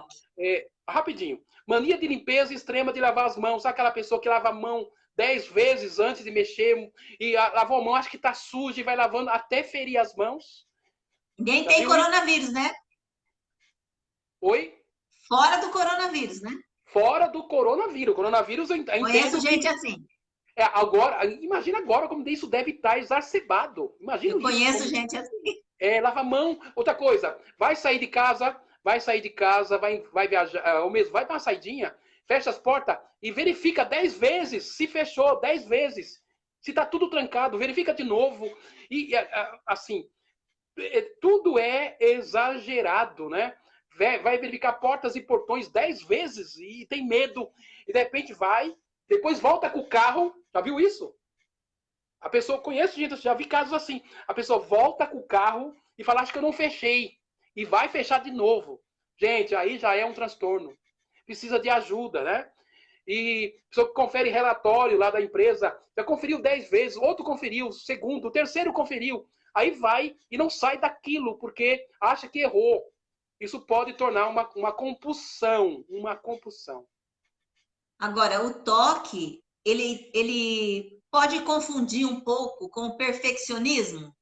Rapidinho. Mania de limpeza extrema de lavar as mãos. Sabe aquela pessoa que lava a mão 10 vezes antes de mexer e lavou a mão, acha que tá suja e vai lavando até ferir as mãos? Nem tem coronavírus, né? Oi? Fora do coronavírus, né? Fora do coronavírus. Coronavírus eu entendo. Conheço gente assim. Imagina agora como isso deve estar exacerbado. Imagina eu conheço gente assim. Lava a mão. Outra coisa, vai sair de casa, vai viajar, ou mesmo vai dar uma saidinha, fecha as portas e verifica 10 vezes se fechou, 10 vezes. Se está tudo trancado, verifica de novo. E assim, tudo é exagerado, né? Vai verificar portas e portões 10 vezes e tem medo. E de repente vai, depois volta com o carro. Já viu isso? A pessoa, conhece gente, já vi casos assim. A pessoa volta com o carro e fala, acho que eu não fechei. E vai fechar de novo. Gente, aí já é um transtorno. Precisa de ajuda, né? E a pessoa confere relatório lá da empresa, já conferiu 10 vezes, outro conferiu, segundo, terceiro conferiu. Aí vai e não sai daquilo, porque acha que errou. Isso pode tornar uma compulsão. Agora, o toque, ele pode confundir um pouco com o perfeccionismo?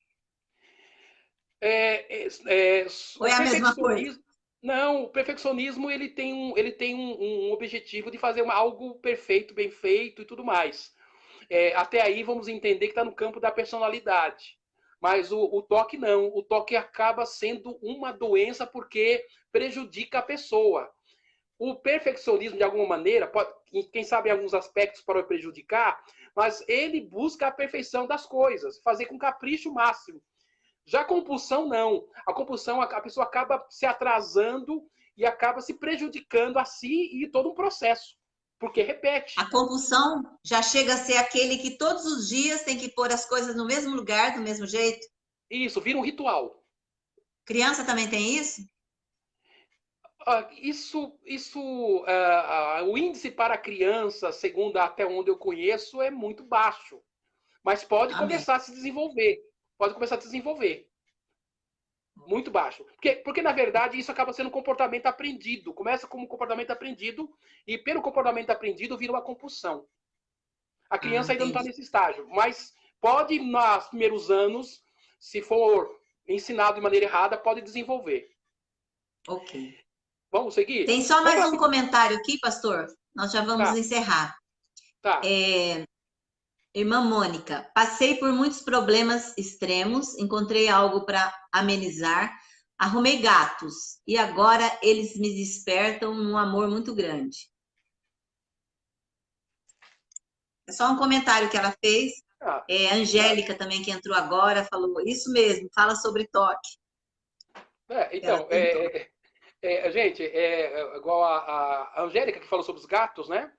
Ou é a mesma coisa? Não, o perfeccionismo ele tem um objetivo de fazer algo perfeito, bem feito e tudo mais. Até aí vamos entender que está no campo da personalidade. Mas o toque não. O toque acaba sendo uma doença porque prejudica a pessoa. O perfeccionismo, de alguma maneira, quem sabe em alguns aspectos pode prejudicar, mas ele busca a perfeição das coisas, fazer com capricho máximo. Já a compulsão, não. A compulsão, a pessoa acaba se atrasando e acaba se prejudicando a si e todo um processo. Porque repete. A compulsão já chega a ser aquele que todos os dias tem que pôr as coisas no mesmo lugar, do mesmo jeito? Isso, vira um ritual. Criança também tem isso? O índice para criança, segundo até onde eu conheço, é muito baixo. Mas pode começar a se desenvolver. Muito baixo. Porque, na verdade, isso acaba sendo um comportamento aprendido. Começa como um comportamento aprendido e, pelo comportamento aprendido, vira uma compulsão. A criança ainda não está Entendi. nesse estágio, mas pode, nos primeiros anos, se for ensinado de maneira errada, pode desenvolver. Ok. Vamos seguir? Tem só Vamos mais lá. um comentário aqui, pastor. Nós já vamos Tá, encerrar. tá. Irmã Mônica, passei por muitos problemas extremos, encontrei algo para amenizar, arrumei gatos e agora eles me despertam um amor muito grande. É só um comentário que ela fez. Ah, A Angélica também, que entrou agora, falou isso mesmo, fala sobre toque. Ela então, tem toque. gente, igual a Angélica que falou sobre os gatos, né?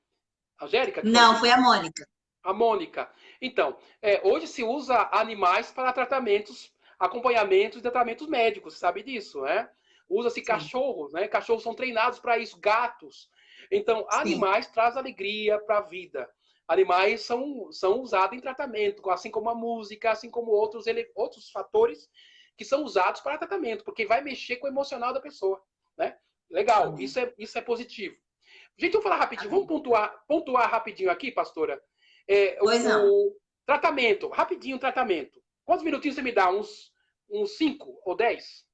A Angélica que falou Não, sobre foi os a gatos. Mônica. A Mônica. Então, hoje se usa animais para tratamentos, acompanhamentos e tratamentos médicos, você sabe disso, né? Usa-se Sim, cachorros, né? Cachorros são treinados para isso, gatos. Então, sim. animais trazem alegria para a vida. Animais são usados em tratamento, assim como a música, assim como outros fatores que são usados para tratamento, porque vai mexer com o emocional da pessoa, né? Legal, Amém. isso é positivo. Gente, vamos falar rapidinho, vamos Amém. pontuar rapidinho aqui, pastora. Pois não. O tratamento, rapidinho tratamento. Quantos minutinhos você me dá? Uns 5 ou 10?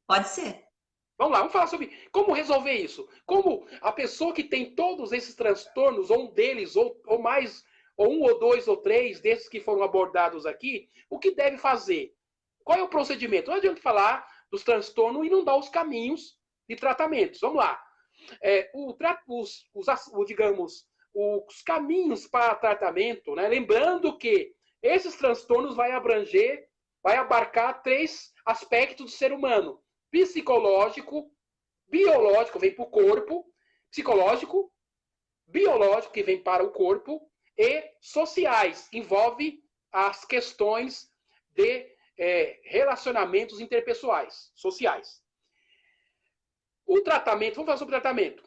Pode ser. Vamos lá, vamos falar sobre como resolver isso. Como a pessoa que tem todos esses transtornos, ou um deles, ou mais, ou um, ou dois, ou três desses que foram abordados aqui, o que deve fazer? Qual é o procedimento? Não adianta falar dos transtornos e não dar os caminhos de tratamentos. Vamos lá. Digamos, os caminhos para tratamento, né? Lembrando que esses transtornos vai abarcar três aspectos do ser humano: psicológico, biológico, vem para o corpo, psicológico, biológico, que vem para o corpo, e sociais, envolve as questões de relacionamentos interpessoais, sociais. O tratamento, vamos falar sobre tratamento.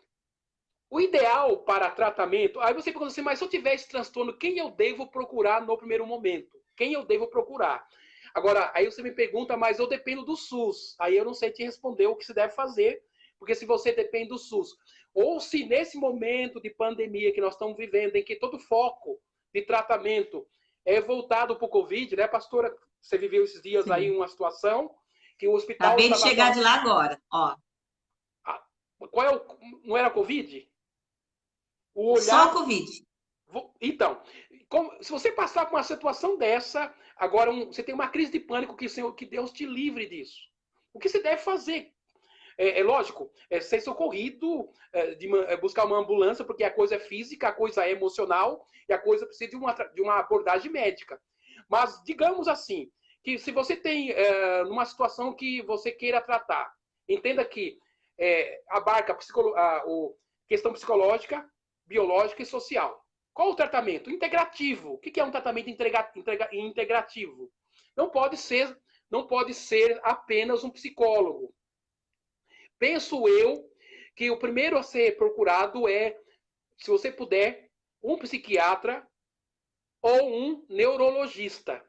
O ideal para tratamento, aí você pergunta assim, mas se eu tiver esse transtorno, quem eu devo procurar no primeiro momento? Quem eu devo procurar? Agora, aí você me pergunta, mas eu dependo do SUS. Aí eu não sei te responder o que se deve fazer, porque se você depende do SUS, ou se nesse momento de pandemia que nós estamos vivendo, em que todo foco de tratamento é voltado para o Covid, né, pastora? Você viveu esses dias aí Sim. uma situação que o hospital Acabei de estava... chegar de lá agora. Ó, Não era Covid? O só o olhar. Covid. Então, se você passar por uma situação dessa, agora você tem uma crise de pânico, que Deus te livre disso. O que você deve fazer? Lógico, ser socorrido, buscar uma ambulância, porque a coisa é física, a coisa é emocional e a coisa precisa de uma abordagem médica. Mas, digamos assim, que se você tem numa situação que você queira tratar, entenda que abarca questão psicológica, biológica e social. Qual o tratamento? Integrativo. O que é um tratamento integrativo? Não pode ser apenas um psicólogo. Penso eu que o primeiro a ser procurado se você puder, um psiquiatra ou um neurologista,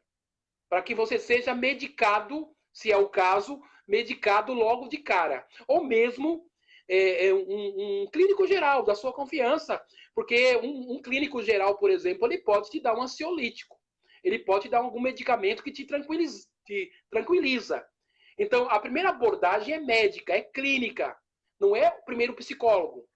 para que você seja medicado, se é o caso, medicado logo de cara. Ou mesmo um clínico geral da sua confiança, porque um clínico geral, por exemplo, ele pode te dar um ansiolítico, ele pode te dar algum medicamento que te tranquiliza. Então, a primeira abordagem é médica, é clínica, não é o primeiro psicólogo.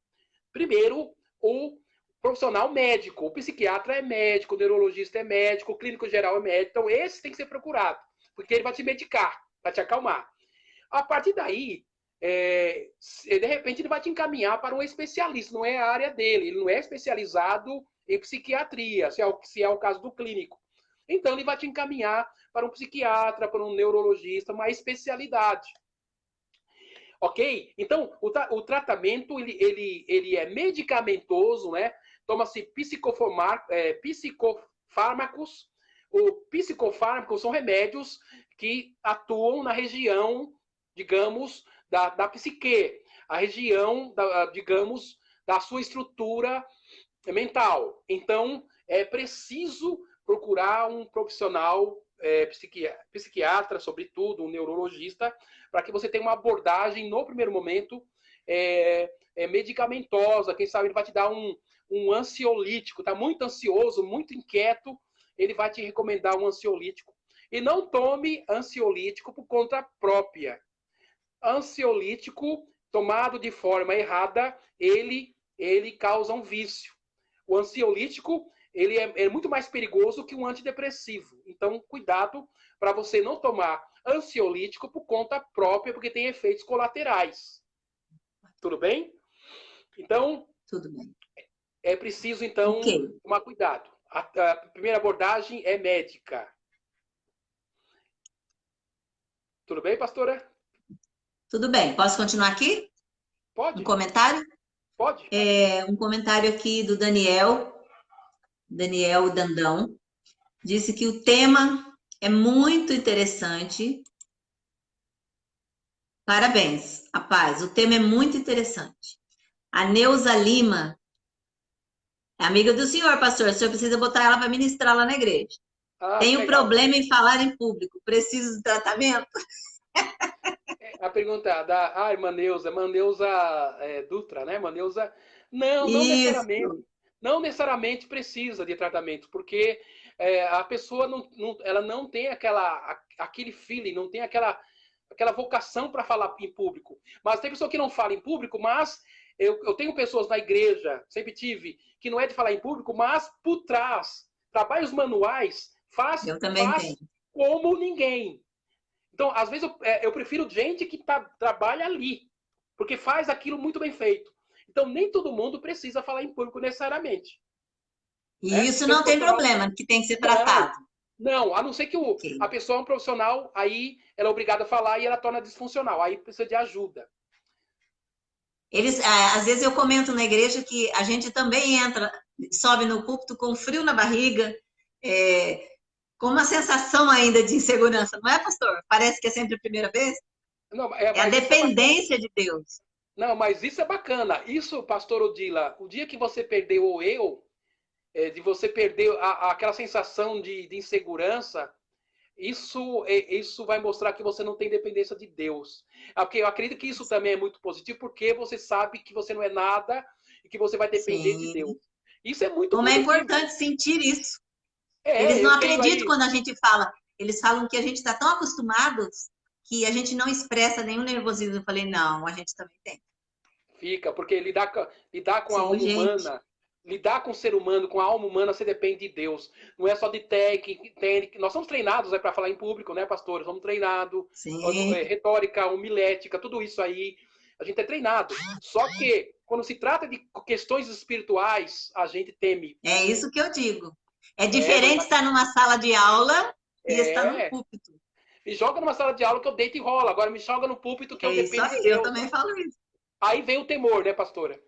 Primeiro, o profissional médico, o psiquiatra é médico, o neurologista é médico, o clínico geral é médico, então esse tem que ser procurado, porque ele vai te medicar, vai te acalmar. A partir daí, de repente ele vai te encaminhar para um especialista, não é a área dele, ele não é especializado em psiquiatria, se é o caso do clínico. Então ele vai te encaminhar para um psiquiatra, para um neurologista, uma especialidade. Ok? Então, o tratamento ele é medicamentoso, né? Toma-se psicofármacos. O psicofármacos são remédios que atuam na região, digamos, da psique, a região, digamos, da sua estrutura mental. Então, é preciso procurar um profissional psiquiatra, sobretudo, um neurologista, para que você tenha uma abordagem, no primeiro momento, medicamentosa. Quem sabe ele vai te dar um ansiolítico. Está muito ansioso, muito inquieto, ele vai te recomendar um ansiolítico. E não tome ansiolítico por conta própria. Ansiolítico, tomado de forma errada, ele causa um vício. O ansiolítico, ele é muito mais perigoso que um antidepressivo. Então, cuidado para você não tomar ansiolítico por conta própria, porque tem efeitos colaterais. Tudo bem? Então, Tudo bem. é preciso, então, tomar cuidado. A primeira abordagem é médica. Tudo bem, pastora? Tudo bem. Posso continuar aqui? Pode. Um comentário? Pode. Um comentário aqui do Daniel Dandão. Disse que o tema é muito interessante. Parabéns, a paz. O tema é muito interessante. A Neuza Lima é amiga do senhor, pastor. O senhor precisa botar ela para ministrar lá na igreja. Tenho problema em falar em público. Preciso de tratamento? A pergunta é da irmã Neuza Dutra, né? Irmã Neuza, não necessariamente. Não necessariamente precisa de tratamento, porque a pessoa ela não tem aquele feeling, não tem aquela vocação para falar em público. Mas tem pessoa que não fala em público, mas eu tenho pessoas na igreja, sempre tive, que não é de falar em público, mas por trás, trabalhos manuais, faz como ninguém. Então, às vezes, eu prefiro gente que trabalha ali, porque faz aquilo muito bem feito. Então, nem todo mundo precisa falar em público necessariamente. E isso não tem problema, que tem que ser tratado. Não, a não ser que a pessoa é um profissional, aí ela é obrigada a falar e ela torna disfuncional. Aí precisa de ajuda. Às vezes eu comento na igreja que a gente também sobe no púlpito com frio na barriga, com uma sensação ainda de insegurança, não é, pastor? Parece que é sempre a primeira vez. Não, a dependência de Deus. Não, mas isso é bacana. Isso, pastor Odila, o dia que você perdeu o eu, de você perder aquela sensação de insegurança, isso vai mostrar que você não tem dependência de Deus. Porque eu acredito que isso também é muito positivo, porque você sabe que você não é nada e que você vai depender de Deus. Isso é muito positivo. Como é importante sentir isso. Eles não acreditam quando a gente fala. Eles falam que a gente está tão acostumados que a gente não expressa nenhum nervosismo. Eu falei, não, a gente também tem. Fica, porque lidar com a alma humana, lidar com o ser humano, com a alma humana, você depende de Deus. Não é só de técnica. Nós somos treinados para falar em público, né, pastores? Somos treinados. Retórica, homilética, tudo isso aí. A gente é treinado. Só que, quando se trata de questões espirituais, a gente teme. É isso que eu digo. É diferente estar numa sala de aula e estar no púlpito. Me joga numa sala de aula que eu deito e rolo. Agora me joga no púlpito que eu dependo de Deus. Eu também falo isso. Aí vem o temor, né, pastora?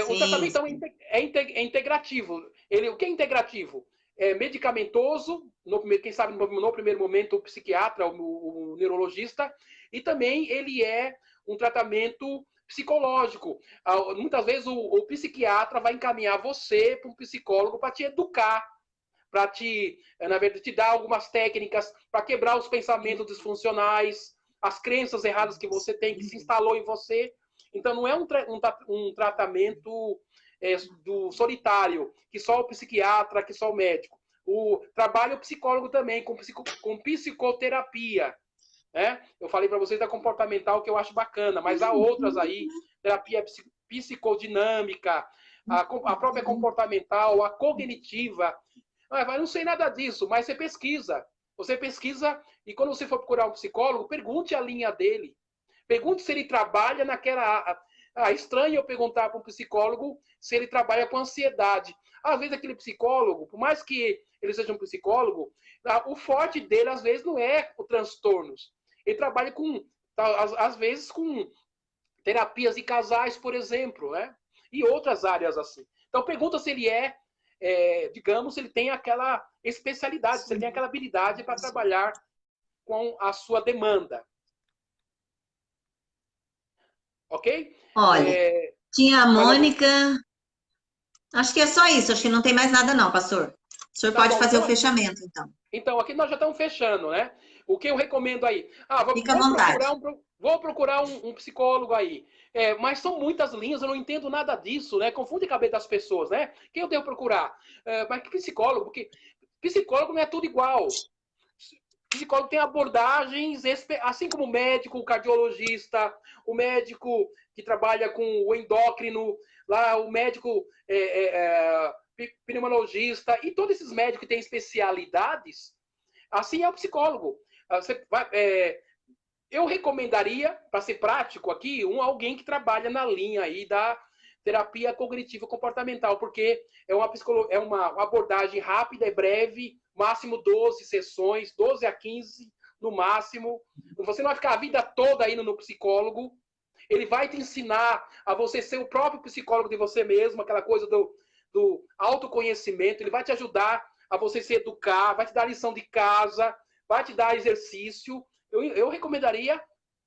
O tratamento, então, é integrativo. O que é integrativo? É medicamentoso, quem sabe no primeiro momento o psiquiatra, o neurologista, e também ele é um tratamento psicológico. Muitas vezes o psiquiatra vai encaminhar você para um psicólogo para te educar, para na verdade, te dar algumas técnicas para quebrar os pensamentos disfuncionais, as crenças erradas que você tem, que se instalou em você. Então, não é um tratamento do solitário, que só o psiquiatra, que só o médico. Trabalha o psicólogo também, com psicoterapia. Né? Eu falei para vocês da comportamental, que eu acho bacana, mas há outras aí, terapia psicodinâmica, a própria comportamental, a cognitiva. Eu não sei nada disso, mas você pesquisa. Você pesquisa e quando você for procurar um psicólogo, pergunte a linha dele. Pergunte se ele trabalha naquela... É estranho eu perguntar para um psicólogo se ele trabalha com ansiedade. Às vezes aquele psicólogo, por mais que ele seja um psicólogo, o forte dele às vezes não é os transtornos. Ele trabalha às vezes com terapias de casais, por exemplo, né? E outras áreas assim. Então pergunta se ele digamos, se ele tem aquela especialidade, se ele tem aquela habilidade para trabalhar com a sua demanda. Ok? Olha, tinha a Mônica... Acho que é só isso. Acho que não tem mais nada não, pastor. O senhor pode fazer o fechamento, então. Então, aqui nós já estamos fechando, né? O que eu recomendo aí? Fica à vontade. Vou procurar um psicólogo aí. Mas são muitas linhas, eu não entendo nada disso, né? Confunde a cabeça das pessoas, né? Quem eu devo procurar? Mas que psicólogo? Porque psicólogo não é tudo igual. Psicólogo tem abordagens, assim como o médico, o cardiologista, o médico que trabalha com o endócrino, lá o médico pneumologista, e todos esses médicos que têm especialidades, assim é o psicólogo. Eu recomendaria, para ser prático aqui, alguém que trabalha na linha aí da terapia cognitivo comportamental, porque é uma abordagem rápida e breve, máximo 12 sessões, 12 a 15 no máximo. Você não vai ficar a vida toda indo no psicólogo. Ele vai te ensinar a você ser o próprio psicólogo de você mesmo, aquela coisa do autoconhecimento. Ele vai te ajudar a você se educar, vai te dar lição de casa, vai te dar exercício. Eu recomendaria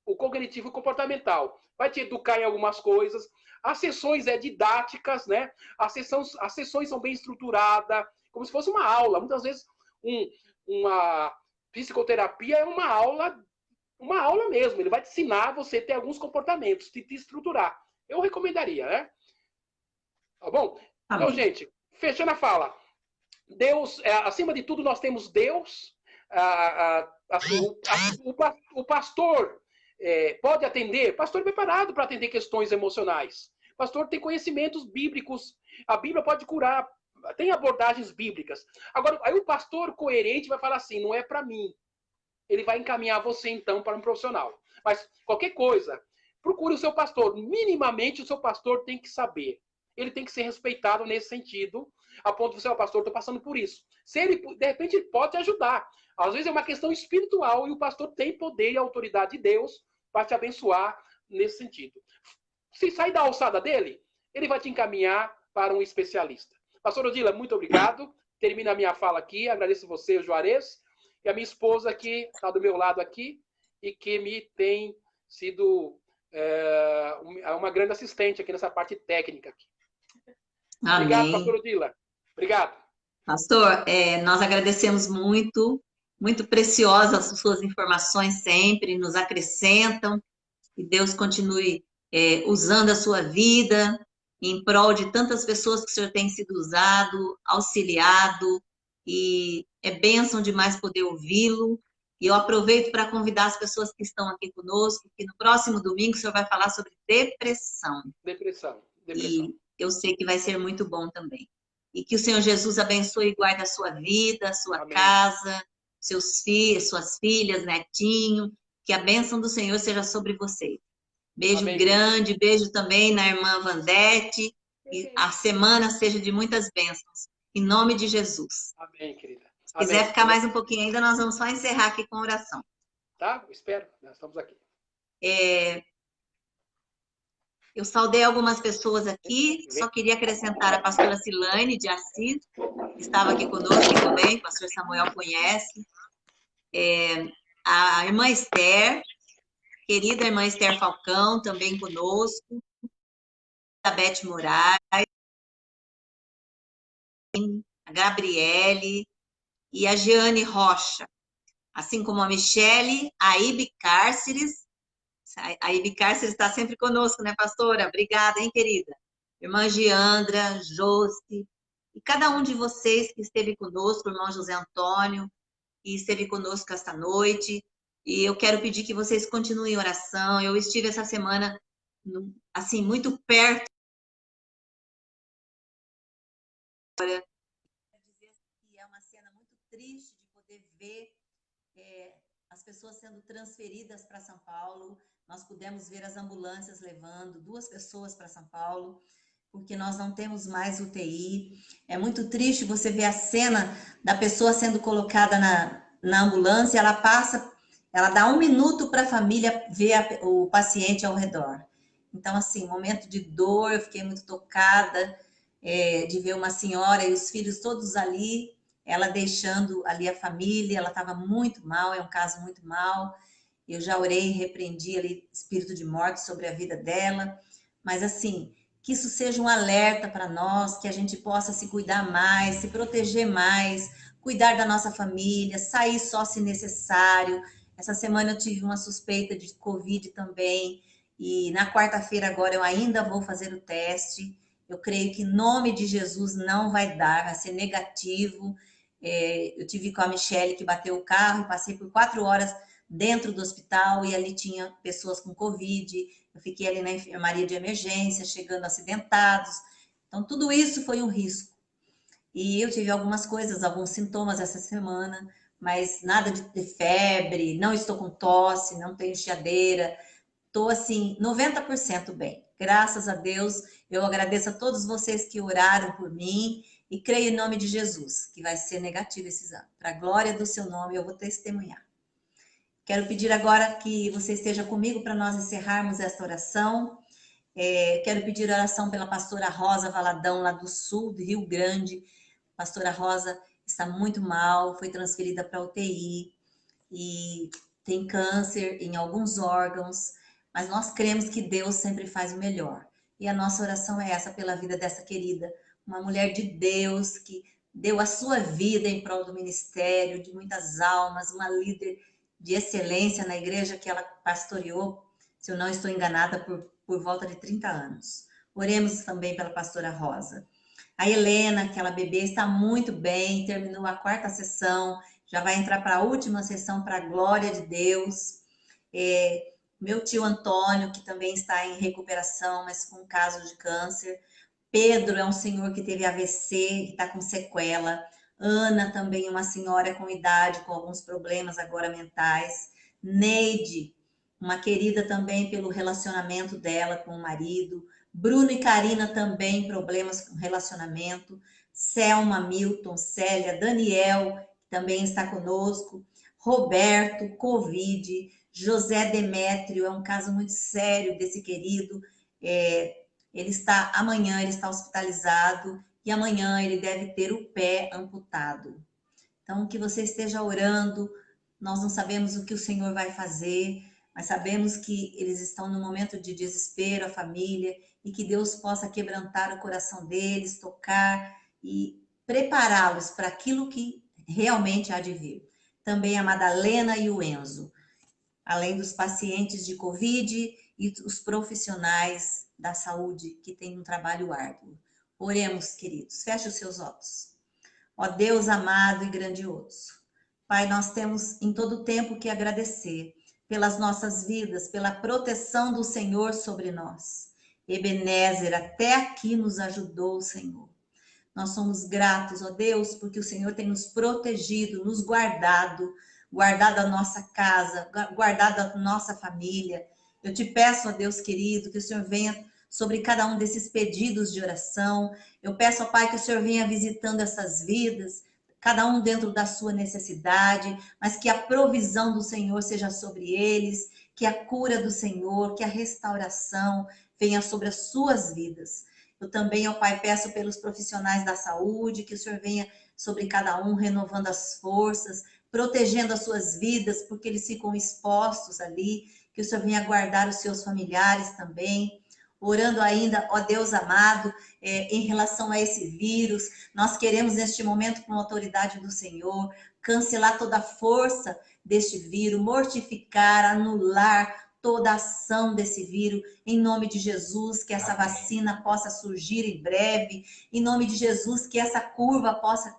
o cognitivo comportamental. Vai te educar em algumas coisas. As sessões didáticas, né? As sessões são bem estruturadas, como se fosse uma aula. Muitas vezes uma psicoterapia é uma aula mesmo. Ele vai te ensinar a você ter alguns comportamentos, te estruturar. Eu recomendaria, né? Tá bom? Então, gente, fechando a fala. Deus, acima de tudo, nós temos Deus. O pastor pode atender. Pastor é preparado para atender questões emocionais. Pastor tem conhecimentos bíblicos. A Bíblia pode curar. Tem abordagens bíblicas. Agora, aí o pastor coerente vai falar assim, não é para mim. Ele vai encaminhar você, então, para um profissional. Mas qualquer coisa, procure o seu pastor. Minimamente, o seu pastor tem que saber. Ele tem que ser respeitado nesse sentido, a ponto de você, pastor, estou passando por isso. Se ele, de repente, ele pode te ajudar. Às vezes é uma questão espiritual e o pastor tem poder e autoridade de Deus para te abençoar nesse sentido. Se sair da alçada dele, ele vai te encaminhar para um especialista. Pastor Odila, muito obrigado. Termino a minha fala aqui. Agradeço você, o Juarez, e a minha esposa que está do meu lado aqui e que me tem sido uma grande assistente aqui nessa parte técnica. Aqui. Obrigado, pastor Odila. Obrigado. Pastor, nós agradecemos muito, muito preciosas as suas informações sempre, nos acrescentam, e Deus continue usando a sua vida em prol de tantas pessoas que o Senhor tem sido usado, auxiliado, e é bênção demais poder ouvi-lo. E eu aproveito para convidar as pessoas que estão aqui conosco, que no próximo domingo o Senhor vai falar sobre depressão. Depressão. E eu sei que vai ser muito bom também. E que o Senhor Jesus abençoe e guarde a sua vida, a sua Amém. casa, seus filhos, suas filhas, netinho. Que a bênção do Senhor seja sobre vocês. Beijo Amém, grande, beijo também na irmã Vandete. E a semana seja de muitas bênçãos. Em nome de Jesus. Amém, querida. Se quiser ficar mais um pouquinho ainda, nós vamos só encerrar aqui com oração. Tá? Espero. Nós estamos aqui. Eu saudei algumas pessoas aqui, só queria acrescentar a pastora Silane de Assis, que estava aqui conosco também, o pastor Samuel conhece. A irmã Esther, querida irmã Esther Falcão, também conosco. A Beth Moraes, a Gabriele e a Jeane Rocha, assim como a Michele, a Ibe Cárceres. A Ibe Cárceres está sempre conosco, né, pastora? Obrigada, hein, querida? Irmã Giandra, Josi, e cada um de vocês que esteve conosco, o irmão José Antônio, que esteve conosco esta noite. E eu quero pedir que vocês continuem em oração. Eu estive essa semana, assim, muito perto. É uma cena muito triste de poder ver as pessoas sendo transferidas para São Paulo. Nós pudemos ver as ambulâncias levando 2 pessoas para São Paulo, porque nós não temos mais UTI. É muito triste você ver a cena da pessoa sendo colocada na ambulância, ela dá 1 minuto para a família ver o paciente ao redor. Então, assim, momento de dor, eu fiquei muito tocada de ver uma senhora e os filhos todos ali, ela deixando ali a família, ela estava muito mal, é um caso muito mal. Eu já orei e repreendi ali espírito de morte sobre a vida dela, mas assim, que isso seja um alerta para nós, que a gente possa se cuidar mais, se proteger mais, cuidar da nossa família, sair só se necessário. Essa semana eu tive uma suspeita de Covid também, e na quarta-feira agora eu ainda vou fazer o teste. Eu creio que em nome de Jesus não vai dar, vai ser negativo. Eu tive com a Michelle que bateu o carro e passei por 4 horas dentro do hospital e ali tinha pessoas com Covid. Eu fiquei ali na enfermaria de emergência, chegando acidentados. Então, tudo isso foi um risco. E eu tive algumas coisas, alguns sintomas essa semana, mas nada de febre, não estou com tosse, não tenho chiadeira. Estou assim, 90% bem. Graças a Deus, eu agradeço a todos vocês que oraram por mim e creio em nome de Jesus, que vai ser negativo esse exame. Para a glória do seu nome, eu vou testemunhar. Quero pedir agora que você esteja comigo para nós encerrarmos esta oração. Quero pedir oração pela pastora Rosa Valadão, lá do sul, do Rio Grande. A pastora Rosa está muito mal, foi transferida para UTI e tem câncer em alguns órgãos, mas nós cremos que Deus sempre faz o melhor. E a nossa oração é essa pela vida dessa querida, uma mulher de Deus que deu a sua vida em prol do ministério, de muitas almas, uma líder de excelência na igreja que ela pastoreou, se eu não estou enganada, por volta de 30 anos. Oremos também pela pastora Rosa. A Helena, aquela bebê, está muito bem, terminou a 4ª sessão, já vai entrar para a última sessão, para a glória de Deus. Meu tio Antônio, que também está em recuperação, mas com caso de câncer. Pedro é um senhor que teve AVC, que está com sequela. Ana também, uma senhora com idade, com alguns problemas agora mentais. Neide, uma querida também pelo relacionamento dela com o marido. Bruno e Karina também, problemas com relacionamento. Selma, Milton, Célia, Daniel, que também está conosco. Roberto, Covid. José Demétrio, é um caso muito sério desse querido. Amanhã ele está hospitalizado e amanhã ele deve ter o pé amputado. Então, que você esteja orando. Nós não sabemos o que o Senhor vai fazer, mas sabemos que eles estão num momento de desespero, a família, e que Deus possa quebrantar o coração deles, tocar e prepará-los para aquilo que realmente há de vir. Também a Madalena e o Enzo, além dos pacientes de Covid e os profissionais da saúde que têm um trabalho árduo. Oremos, queridos. Feche os seus olhos. Ó Deus amado e grandioso. Pai, nós temos em todo tempo que agradecer pelas nossas vidas, pela proteção do Senhor sobre nós. Ebenezer, até aqui nos ajudou o Senhor. Nós somos gratos, ó Deus, porque o Senhor tem nos protegido, nos guardado a nossa casa, guardado a nossa família. Eu te peço, ó Deus querido, que o Senhor venha sobre cada um desses pedidos de oração. Eu peço, ó Pai, que o Senhor venha visitando essas vidas, cada um dentro da sua necessidade, mas que a provisão do Senhor seja sobre eles, que a cura do Senhor, que a restauração venha sobre as suas vidas. Eu também, ó Pai, peço pelos profissionais da saúde, que o Senhor venha sobre cada um, renovando as forças, protegendo as suas vidas, porque eles ficam expostos ali, que o Senhor venha guardar os seus familiares também. Orando ainda, ó Deus amado, em relação a esse vírus, nós queremos neste momento, com a autoridade do Senhor, cancelar toda a força deste vírus, mortificar, anular toda a ação desse vírus, em nome de Jesus, que essa vacina possa surgir em breve, em nome de Jesus, que essa curva possa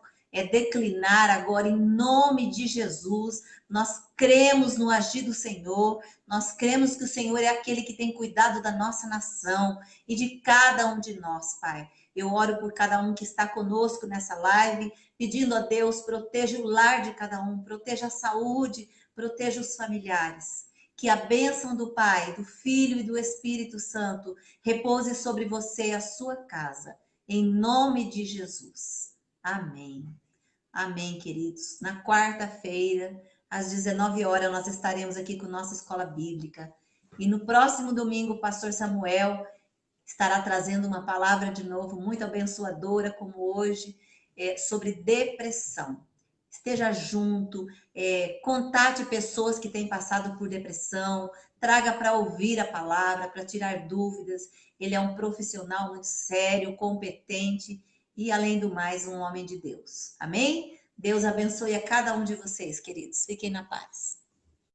declinar agora, em nome de Jesus. Nós cremos no agir do Senhor, nós cremos que o Senhor é aquele que tem cuidado da nossa nação e de cada um de nós, Pai. Eu oro por cada um que está conosco nessa live, pedindo a Deus, proteja o lar de cada um, proteja a saúde, proteja os familiares. Que a bênção do Pai, do Filho e do Espírito Santo repouse sobre você e a sua casa. Em nome de Jesus. Amém. Amém, queridos. Na quarta-feira, às 19 horas, nós estaremos aqui com nossa escola bíblica. E no próximo domingo, o pastor Samuel estará trazendo uma palavra de novo, muito abençoadora, como hoje, sobre depressão. Esteja junto, contate pessoas que têm passado por depressão, traga para ouvir a palavra, para tirar dúvidas. Ele é um profissional muito sério, competente e, além do mais, um homem de Deus. Amém? Deus abençoe a cada um de vocês, queridos. Fiquem na paz.